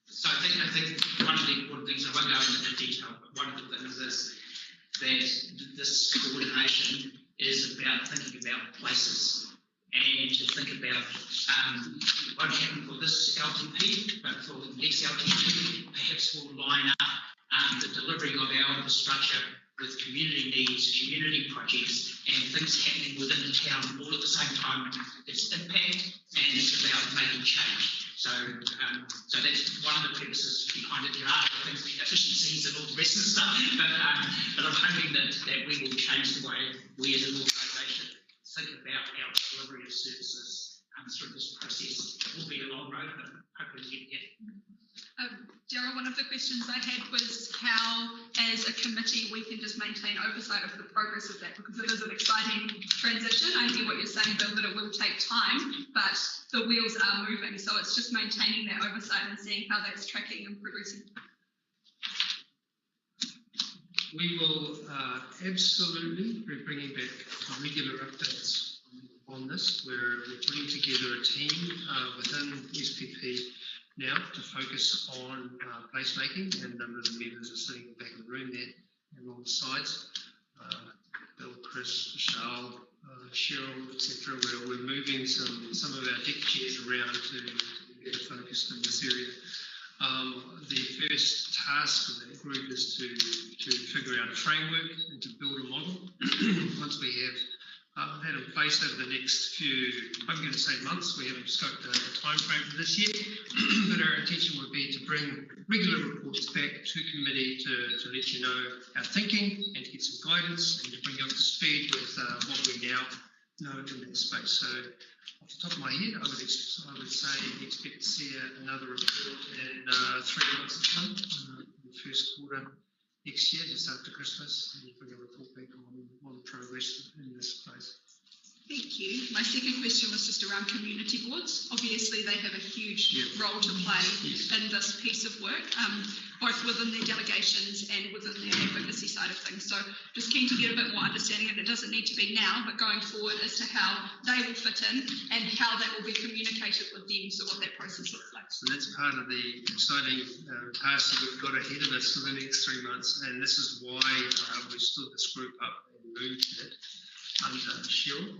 So I think one of the important things, I won't go into the detail, but one of the things is that this coordination is about thinking about places and to think about what happened for this LTP, but for the next LTP, perhaps we'll line up the delivery of our infrastructure with community needs, community projects, and things happening within the town all at the same time. It's impact and it's about making change. So that's one of the purposes behind it. There are things like efficiencies and all the rest of the stuff, but I'm hoping that we will change the way we as an organisation think about our delivery of services through this process. It will be a long road, but hopefully we get there. Darryl, one of the questions I had was how, as a committee, we can just maintain oversight of the progress of that, because it is an exciting transition. I hear what you're saying, Bill, that it will take time, but the wheels are moving. So it's just maintaining that oversight and seeing how that's tracking and progressing. We will absolutely be bringing back regular updates on this. We're putting together a team within SPP now to focus on placemaking, and a number of the members are sitting in the back of the room there and on the sides. Bill, Chris, Michelle, Cheryl, etc. We're moving some of our deck chairs around to get focused in this area. The first task of that group is to figure out a framework and to build a model. Once we have that in place over the next few, I'm going to say months, we haven't scoped a time frame for this yet, but our intention would be to bring regular reports back to committee to let you know our thinking and to get some guidance and to bring you up to speed with what we now know in that space. So off the top of my head, I would say expect to see another report in 3 months or so, the first quarter next year, just after Christmas, and we'll bring a report back on progress in this place. Thank you. My second question was just around community boards. Obviously, they have a huge role to play in this piece of work, both within their delegations and within their advocacy side of things. So just keen to get a bit more understanding, and it doesn't need to be now, but going forward as to how they will fit in and how that will be communicated with them, so what that process looks like. So that's part of the exciting task that we've got ahead of us for the next 3 months, and this is why we stood this group up and moved it under Cheryl,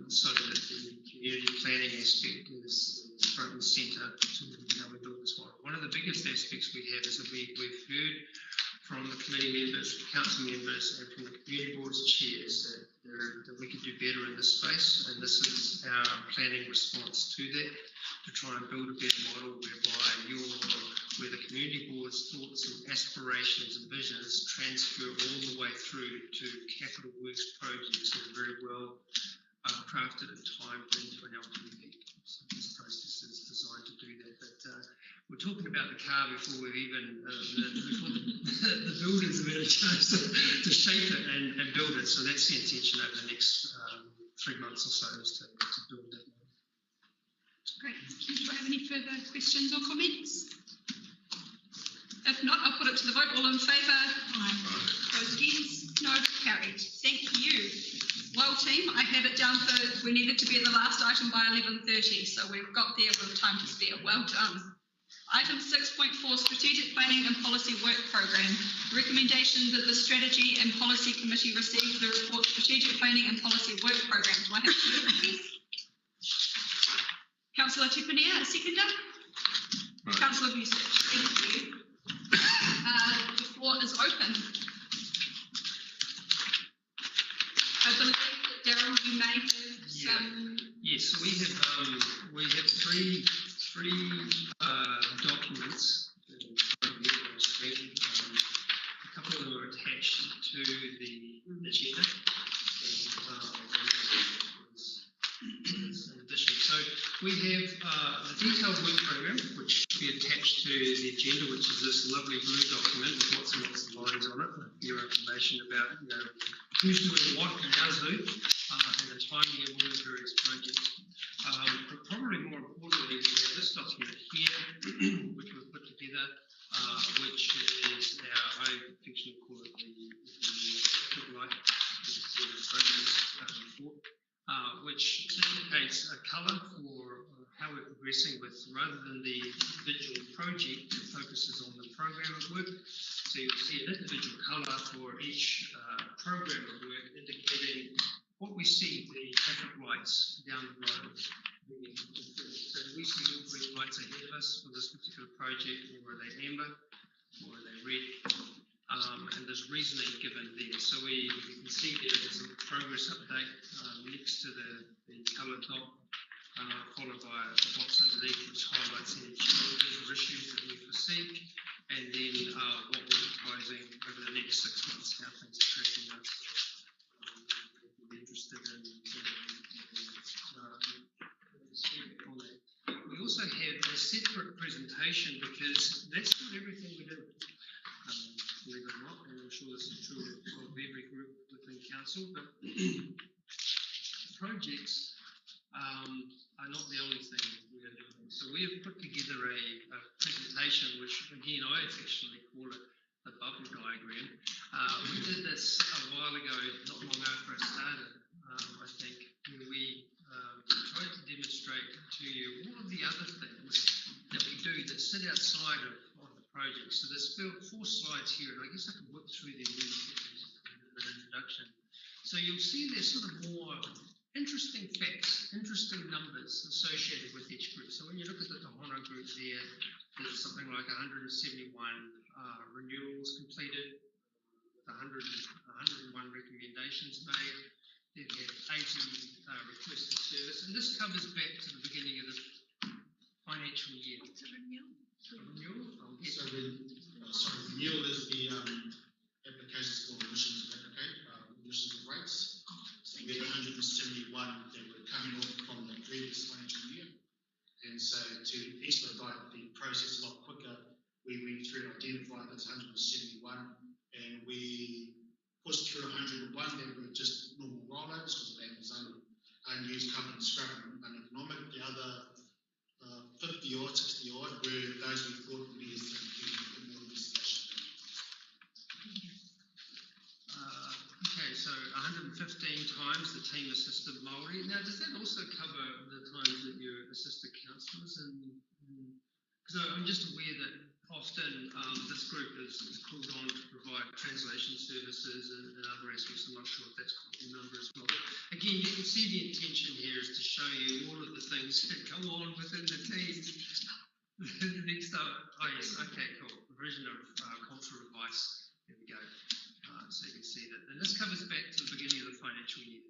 so that the community planning aspect is front and centre to how we build this model. One of the biggest aspects we have is that we've heard from the committee members, council members, and from the community boards chairs that we could do better in this space, and this is our planning response to that, to try and build a better model where the community board's thoughts and aspirations and visions transfer all the way through to capital works projects that are very well crafted and timed into an LTP. So this process is designed to do that. But we're talking about the car before we've even, before the builders have had a chance to shape it and build it. So that's the intention over the next 3 months or so, is to build that. Great. Do I have any further questions or comments? If not, I'll put it to the vote. All in favour? Aye. Those against? No. Carried. Thank you. Well, team, I had it down for we needed to be at the last item by 11:30, so we've got there with time to spare. Well done. Item 6.4, Strategic Planning and Policy Work Programme. Recommendation that the Strategy and Policy Committee receive the report Strategic Planning and Policy Work Programme. Do I have a second, please? Councillor Tuponia, a seconder? Right. Councillor Vucic, thank you. The floor is open. I believe that Darryl, you may have some. Yes, so we have three documents on screen. A couple of them are attached to the agenda. In addition, so we have the detailed work program, which will be attached to the agenda, which is this lovely blue document with lots and lots of lines on it, with your information about who's doing what and how's who, and the timing of all the various projects. But probably more importantly, we have this document here, which we've put together, which is I affectionately call it the light report, which indicates a colour for how we're progressing with, rather than the individual project, it focuses on the program of work. So you'll see an individual colour for each program of work, indicating what we see, the traffic lights down the road. So we see all green lights ahead of us for this particular project, or are they amber, or are they red? And there's reasoning given there. So we can see there's a progress update next to the coloured dot, followed by a box underneath which highlights any challenges or issues that we foresee, and then what we're proposing over the next 6 months, how things are tracking us. We'll be interested in on that. We also have a separate presentation, because that's not everything we do. Believe it or not, and I'm sure this is true of every group within council, but the projects are not the only thing we are doing. So we have put together a presentation, which again I affectionately call it the bubble diagram. We did this a while ago, not long after I started, I think, where we tried to demonstrate to you all of the other things that we do that sit outside of the project. So there's 4 slides here, and I guess I can work through them really quickly in an introduction. So you'll see there's sort of more interesting facts, interesting numbers associated with each group. So when you look at the Tohono group there, there's something like 171 renewals completed, 101 recommendations made. They've had 80 requested service, and this covers back to the beginning of the financial year. What's a renewal? Renewal? Renewal is the applications for emissions of emissions of rates. So we had 171 that were coming off from the previous financial year. And so to expedite the process a lot quicker, we went through and identified those 171, and we pushed through 101 that were just normal rollovers, because that was unused carbon scrap and uneconomic. The other 50 odd, 60 odd were those we thought would be more investigation. Okay, so 115 times the team assisted Māori. Now, does that also cover the times that you assisted councillors? Because I'm just aware that often this group is called on to provide translation services and other aspects. I'm not sure if that's called the number as well. Again, you can see the intention here is to show you all of the things that go on within the team. The next yes, okay, cool. Provision of cultural advice. There we go. So you can see that. And this covers back to the beginning of the financial year.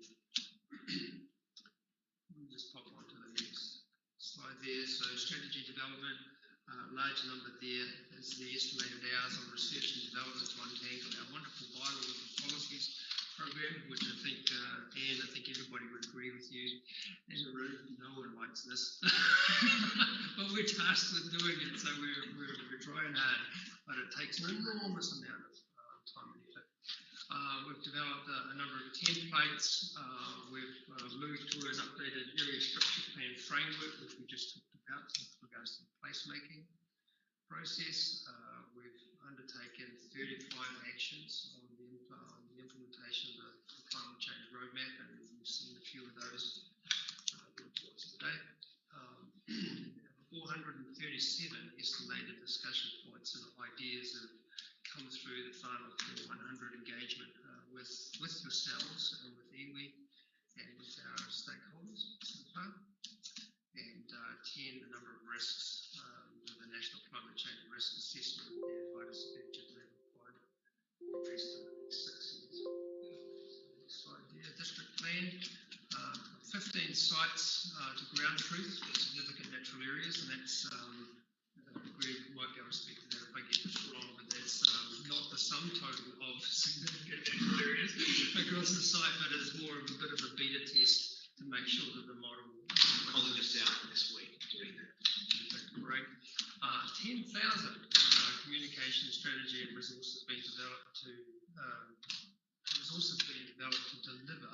We'll just pop on to the next slide there. So strategy development. Large number there is the estimated hours on research and development to untangle our wonderful bylaws and policies program, which I think, Anne, I think everybody would agree with you. In the room, no one likes this, but we're tasked with doing it, so we're trying hard, but it takes an enormous amount of time and effort. We've developed a number of templates. We've moved to an updated area structure plan framework, which we just talked about with regards to the placemaking process. We've undertaken 35 actions on the implementation of the climate change roadmap, and we've seen a few of those today. 400 437 estimated discussion points and ideas have come through the final 100 engagement with yourselves and with iwi and with our stakeholders so far. And 10, the number of risks with the National Climate Change Risk Assessment and biodiversity required addressed in the next 6 years. Next slide there, district plan. 15 sites to ground truth for significant natural areas, and that's Greg might be able to speak to that if I get this wrong, but that's not the sum total of significant natural areas across the site, but it's more of a bit of a beta test to make sure that the model. Calling us out this week doing that. Great. 10,000 communication strategy and resources being developed to deliver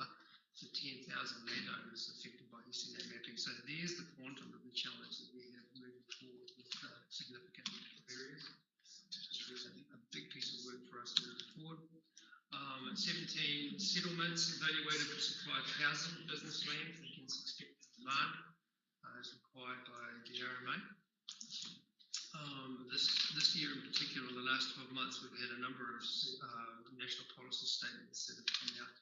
to 10,000 landowners affected by SNA mapping. So there's the quantum of the challenge that we have moving forward with significant areas. It's a big piece of work for us moving forward. 17 settlements evaluated for supply of housing, business land, against expected demand as required by the RMA. This year in particular, in the last 12 months, we've had a number of national policy statements that have come out,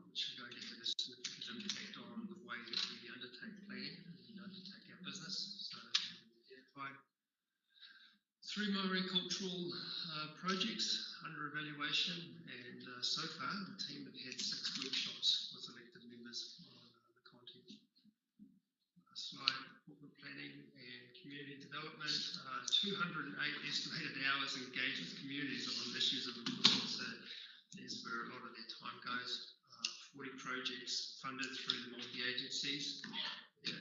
which are going to have a significant impact on the way that we undertake planning and undertake our business. So, identified 3 maricultural projects under evaluation, and so far the team have had 6 workshops with elected members on the content. Slide, corporate planning and community development. 208 estimated hours engaged with communities on issues of importance. So there's where a lot of their time goes. 40 projects funded through the multi-agencies. 8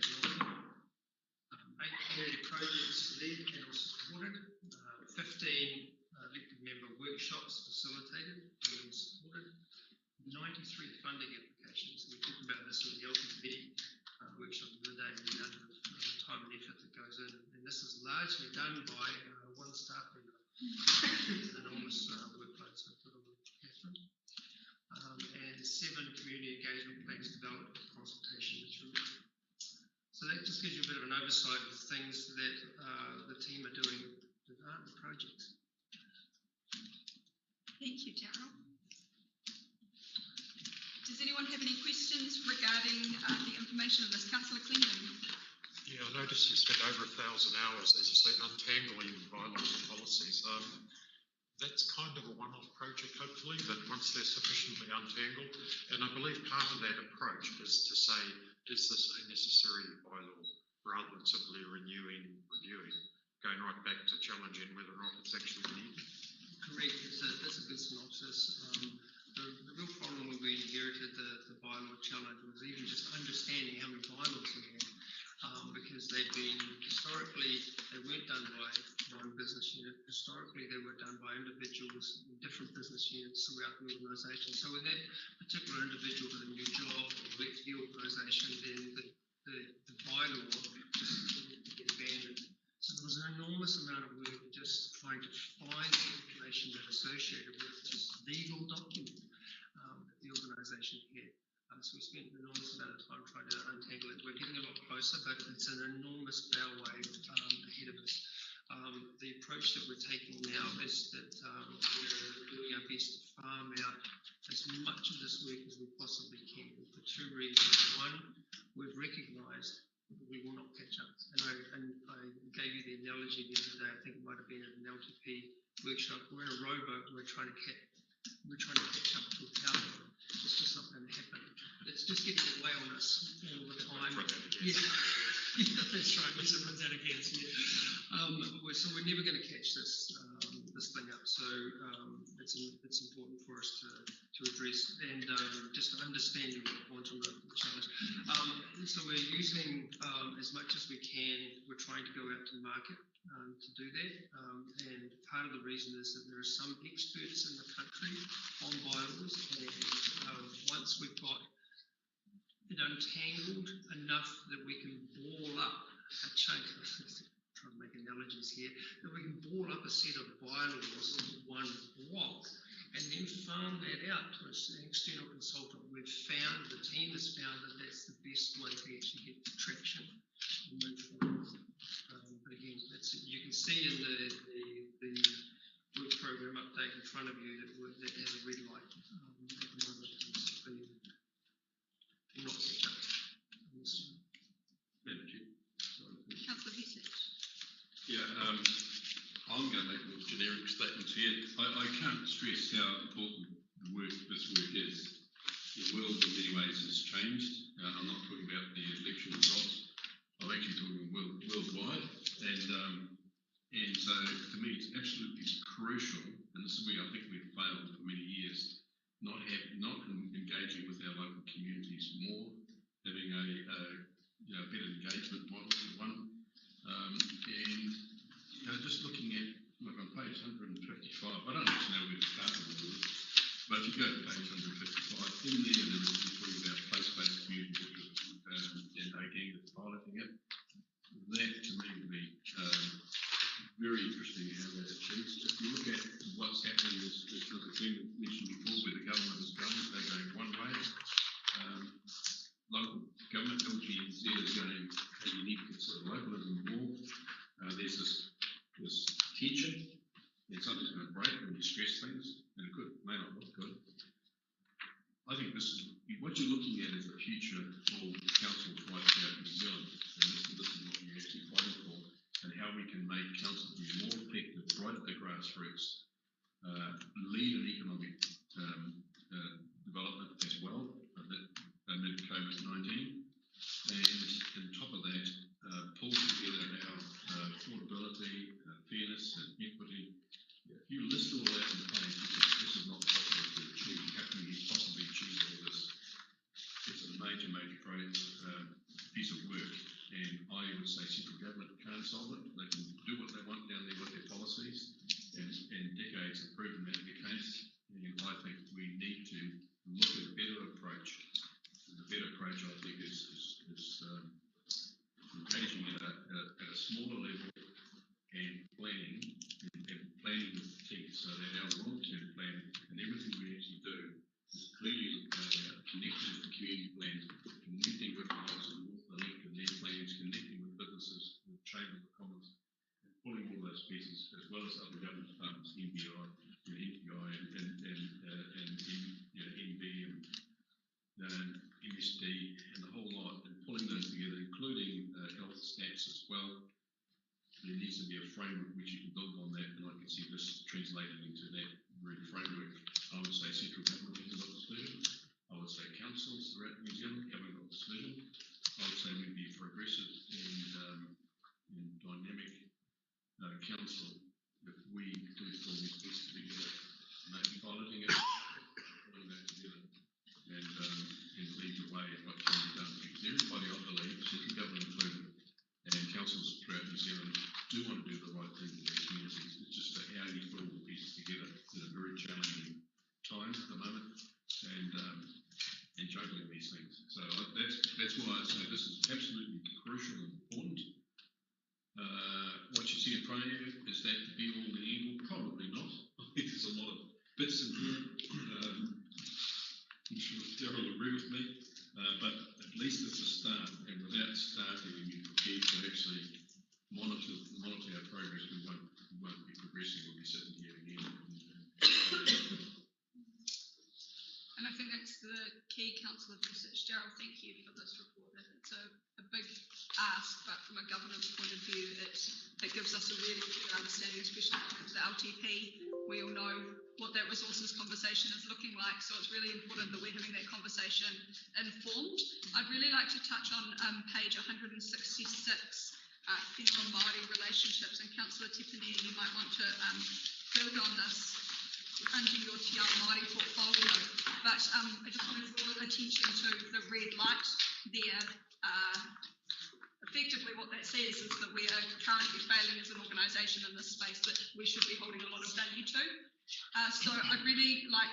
community projects led and also supported. 15 elected member workshops facilitated and supported. 93 funding applications. We talked about this in the Health Committee workshop the other day, and the amount of time and effort that goes in. And this is largely done by one staff member. It's an enormous workload, so it's a little Catherine. And 7 community engagement plans developed with consultation materials. So that just gives you a bit of an oversight of things that the team are doing that aren't the projects. Thank you, Darryl. Does anyone have any questions regarding the information of this? Councillor Clendon. Yeah, I noticed you spent over 1,000 hours, as you say, untangling bylaws and policies. That's kind of a one-off project, hopefully, that once they're sufficiently untangled, and I believe part of that approach is to say, is this a necessary bylaw, rather than simply reviewing, going right back to challenging whether or not it's actually needed. Correct, that's a good synopsis. The real problem when we inherited the bylaw challenge was even just understanding how many bylaws we had, because they've been, historically, they weren't done by one business unit. Historically, they were done by individuals in different business units throughout the organisation. So when that particular individual got a new job or left the organisation, then the bylaw just get abandoned. So there was an enormous amount of work just trying to find the information that associated with this legal document that the organisation had. So we spent an enormous amount of time trying to untangle it. We're getting a lot closer, but it's an enormous bow wave ahead of us. The approach that we're taking now is that we're doing our best to farm out as much of this work as we possibly can for 2 reasons. One, we've recognised that we will not catch up. And I gave you the analogy the other day, I think it might have been at an LTP workshop. We're in a rowboat and we're trying to catch up to a powerboat. It's just not going to happen. It's just getting away on us all the time. Yeah, that's right. Lisa runs out of gas. Yeah. So we're never going to catch this thing up. So it's important for us to address and just understanding the quantum of the challenge. So we're using as much as we can. We're trying to go out to market to do that. And part of the reason is that there are some experts in the country on bylaws, and once we've got it untangled enough that we can ball up a chunk of, trying to make analogies here, that we can ball up a set of bylaws in one block and then farm that out to an external consultant. The team has found that that's the best way to actually get traction and move forward. see in the work program update in front of you that has a red light at the moment. It's been not set up. Councillor Hesage. Yeah, I'm going to make more generic statements here. I can't stress how important this work is. The world in many ways has changed. I'm not talking about the election results. I'm actually talking worldwide. And so to me it's absolutely crucial, and this is where I think we've failed for many years, not engaging with our local communities more, having a better engagement model for one. And just looking at, look on page 155, I don't actually know where to start with this, but if you go to page 155, in there is talking about place-based community, and again it's piloting it. That to me would be very interesting how that achieves. If you look at what's happening, as has been mentioned before, where the government is going, they're going one way. Local government, LGNZ, is going, hey, you need to consider localism more. There's this tension, and something's going to break when you stress things, and it may not look good. I think this is what you're looking at is the future for councils right throughout New Zealand, and this is what you're actually fighting for, and how we can make councils be more effective right at the grassroots, lead an economic development as well amid COVID-19, and on top of that, pull together our affordability, fairness and equity. If you list all that in place, this is not possible to achieve. How can you possibly achieve all this? It's a major piece of work, and I would say central government can't solve it. They can do what they want down there with their policies, and decades have proven that to be the case. And I think we need to look at a better approach. The better approach, I think, is engaging at a smaller level and planning with the team, so that our long-term plan and everything we actually do is clearly connected with the community plans, connecting with the House and North, the link and their plans, connecting with businesses, with Chamber of Commerce, and pulling all those pieces, as well as other government departments, NBI, NPI, and NB and MSD, and the whole lot, and pulling those together, including health stats as well. There needs to be a framework which you can build on that, and I can see this translating into that very framework. I would say central government has got this vision. I would say councils throughout New Zealand haven't got this vision. I would say we'd be progressive and dynamic council if we do pull these pieces together, maybe piloting it, pulling that together, and lead the way in what can be done. Because everybody, I believe, central government included, and councils throughout New Zealand do want to do the right thing for their communities. It's just that how you put all the pieces together in a very challenging time at the moment, and juggling these things. So that's why I say this is absolutely crucial and important. What you see in front of you, is that the be all and end all? Probably not. I think there's a lot of bits in here. I'm sure Darryl will agree with me, but at least it's a start, and without starting and being prepared to actually monitor our progress, we won't be progressing. We'll be sitting here again. And I think that's the key, Councillor Fitzgerald. Thank you for this report. It's a big ask, but from a governance point of view, it gives us a really clear understanding, especially with the LTP. We all know what that resources conversation is looking like, so it's really important that we're having that conversation informed. I'd really like to touch on page 166, Whenua Māori relationships, and Councillor Tipinia, you might want to build on this under your Te Ao Māori portfolio, but I just want to draw attention to the red light there. Effectively what that says is that we are currently failing as an organisation in this space that we should be holding a lot of value to. So I'd really like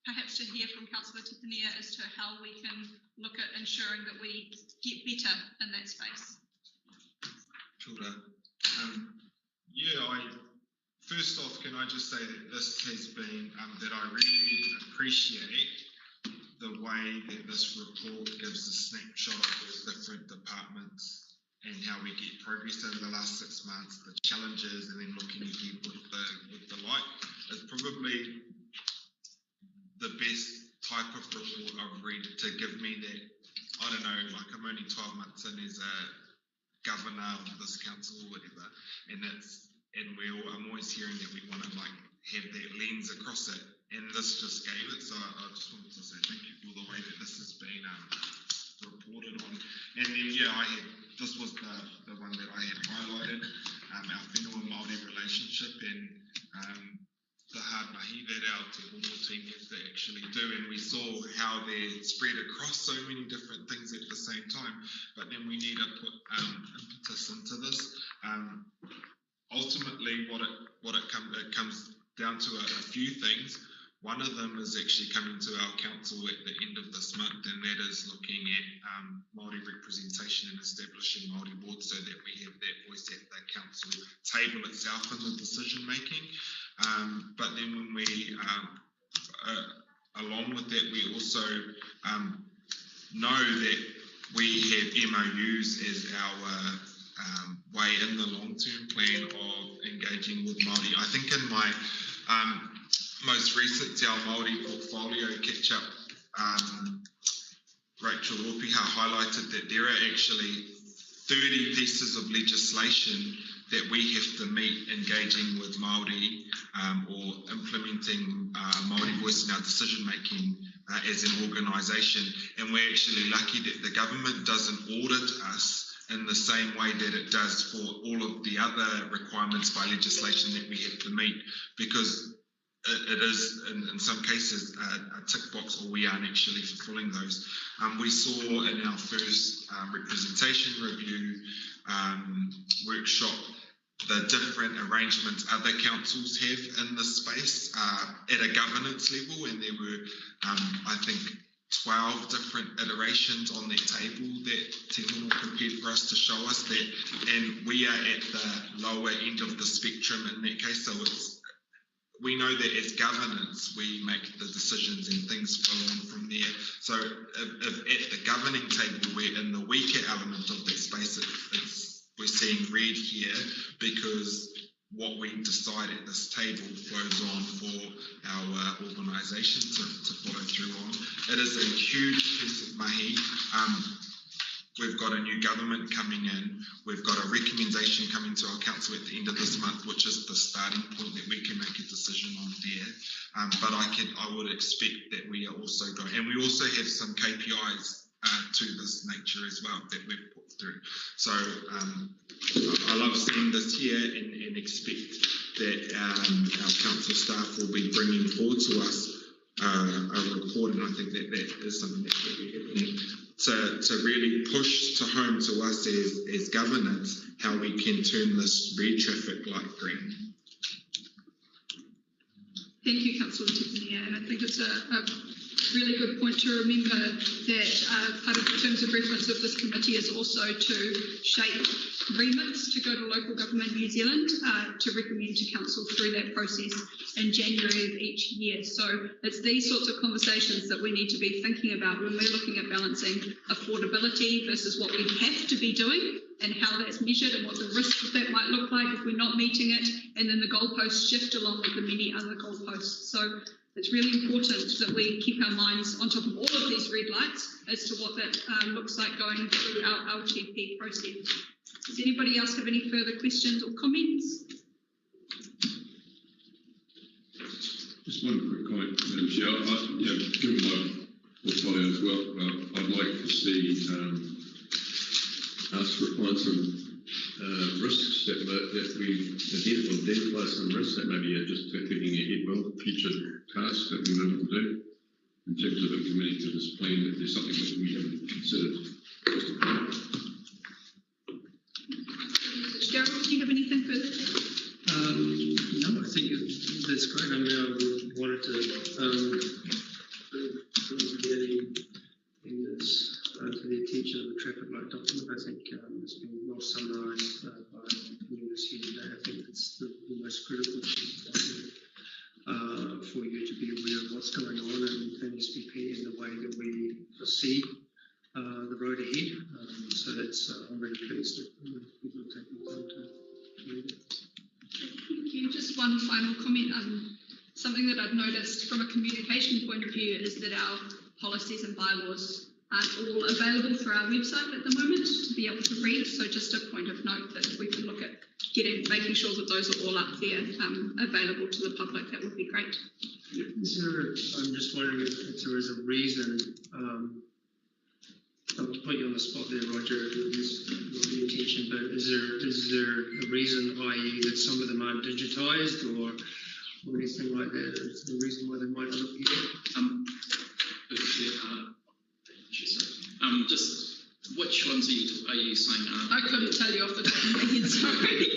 perhaps to hear from Councillor Tipinia as to how we can look at ensuring that we get better in that space. Sure. First off, can I just say that this has been, that I really appreciate the way that this report gives a snapshot of those different departments and how we get progress over the last 6 months, the challenges, and then looking ahead with the light is probably the best type of report I've read to give me that, I don't know, like I'm only 12 months in as a governor of this council or whatever, and I'm always hearing that we want to like have that lens across it, and this just gave it. So I just wanted to say thank you for the way that this has been reported on. And then this was the one that I had highlighted, our whenua Māori relationship and the hard mahi that our Te Hono team has to actually do, and we saw how they're spread across so many different things at the same time, but then we need to put impetus into this. Ultimately, it comes down to a few things. One of them is actually coming to our council at the end of this month, and that is looking at Māori representation and establishing Māori boards so that we have that voice at the council table itself in the decision making. But then when we, along with that, we also know that we have MOUs as our way in the long-term plan of engaging with Māori. I think in my most recent Te Ao Māori portfolio catch-up, Rachel Ropiha highlighted that there are actually 30 pieces of legislation that we have to meet engaging with Māori or implementing Māori voice in our decision making as an organisation. And we're actually lucky that the government doesn't audit us in the same way that it does for all of the other requirements by legislation that we have to meet, because it is in some cases a tick box, or we aren't actually fulfilling those. We saw in our first representation review workshop the different arrangements other councils have in this space at a governance level, and there were I think 12 different iterations on that table that Te Hono prepared for us to show us that, and we are at the lower end of the spectrum in that case. So we know that as governance we make the decisions and things flow on from there. So if at the governing table we're in the weaker element of that space, we're seeing red here, because what we decide at this table flows on for our organisation to follow through on. It is a huge piece of mahi. We've got a new government coming in. We've got a recommendation coming to our council at the end of this month, which is the starting point that we can make a decision on there. But I would expect that we are also going, and we also have some KPIs to this nature as well that we've put through. So I love seeing this here and expect that our council staff will be bringing forward to us a report, and I think that is something that will be happening to really push to home to us as governance how we can turn this red traffic light green. Thank you, Councillor Tiffany, and I think it's a really good point to remember that part of the terms of reference of this committee is also to shape remits to go to local government New Zealand to recommend to council through that process in January of each year. So it's these sorts of conversations that we need to be thinking about when we're looking at balancing affordability versus what we have to be doing and how that's measured and what the risks of that might look like if we're not meeting it, and then the goalposts shift along with the many other goalposts. So it's really important that we keep our minds on top of all of these red lights as to what that looks like going through our LTP process. Does anybody else have any further questions or comments? Just one quick comment, Madam Chair. Given my portfolio as well, I'd like to see us refine some risks that we identify some risks that maybe are just thinking ahead well, future tasks that we might want to do in terms of implementing to this plan, if there's something that we haven't considered. Gerald, do you have anything further? No, I think that's great. I mean, I wanted to bring this to the attention of the traffic light document. I think it's been well summarised by members here today. I think it's the most critical document for you to be aware of what's going on in SPP and the way that we foresee the road ahead. So that's I'm really pleased that people are taking time to read it. Thank you. Just one final comment. Something that I've noticed from a communication point of view is that our policies and bylaws aren't all available through our website at the moment to be able to read. So just a point of note that if we can look at making sure that those are all up there, available to the public, that would be great. I'm just wondering if there is a reason, I'll put you on the spot there, Roger, it is not the intention, but is there a reason, i.e. that some of them aren't digitised or anything like that? Is there a reason why they might not appear? Just which ones are you saying? I couldn't tell you off the top of my head, sorry.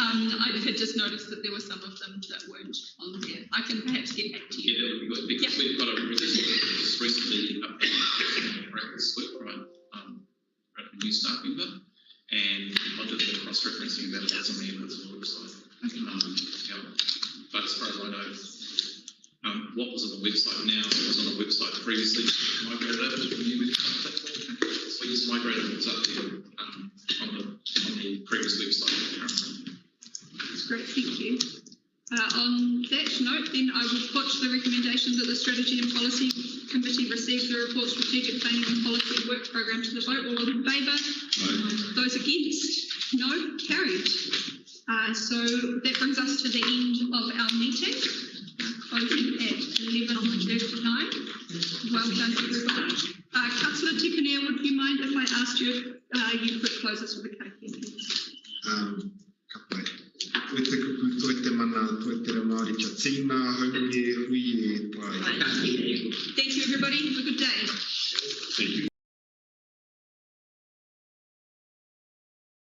I had just noticed that there were some of them that weren't on there. I can perhaps get back to you. Yeah, that would be good because we've got a just recently updated practice website, new staff member, and I did a bit of cross-referencing about it on the website. Yeah. But as far as I know, what was on the website now was on the website previously migrated over to the new website platform. So we just migrated what's up there on the previous website currently. That's great, thank you. On that note, then I will put the recommendation that the Strategy and Policy Committee receive the report Strategic Planning and Policy Work Programme to the vote. All in favour? Those against? No? Carried. So that brings us to the end of our meeting. Closing at 11:39. Well done, everybody. Councillor Tukunia, would you mind if I asked you if you could close us with a KPN, please? Thank you, everybody. Have a good day. Thank you.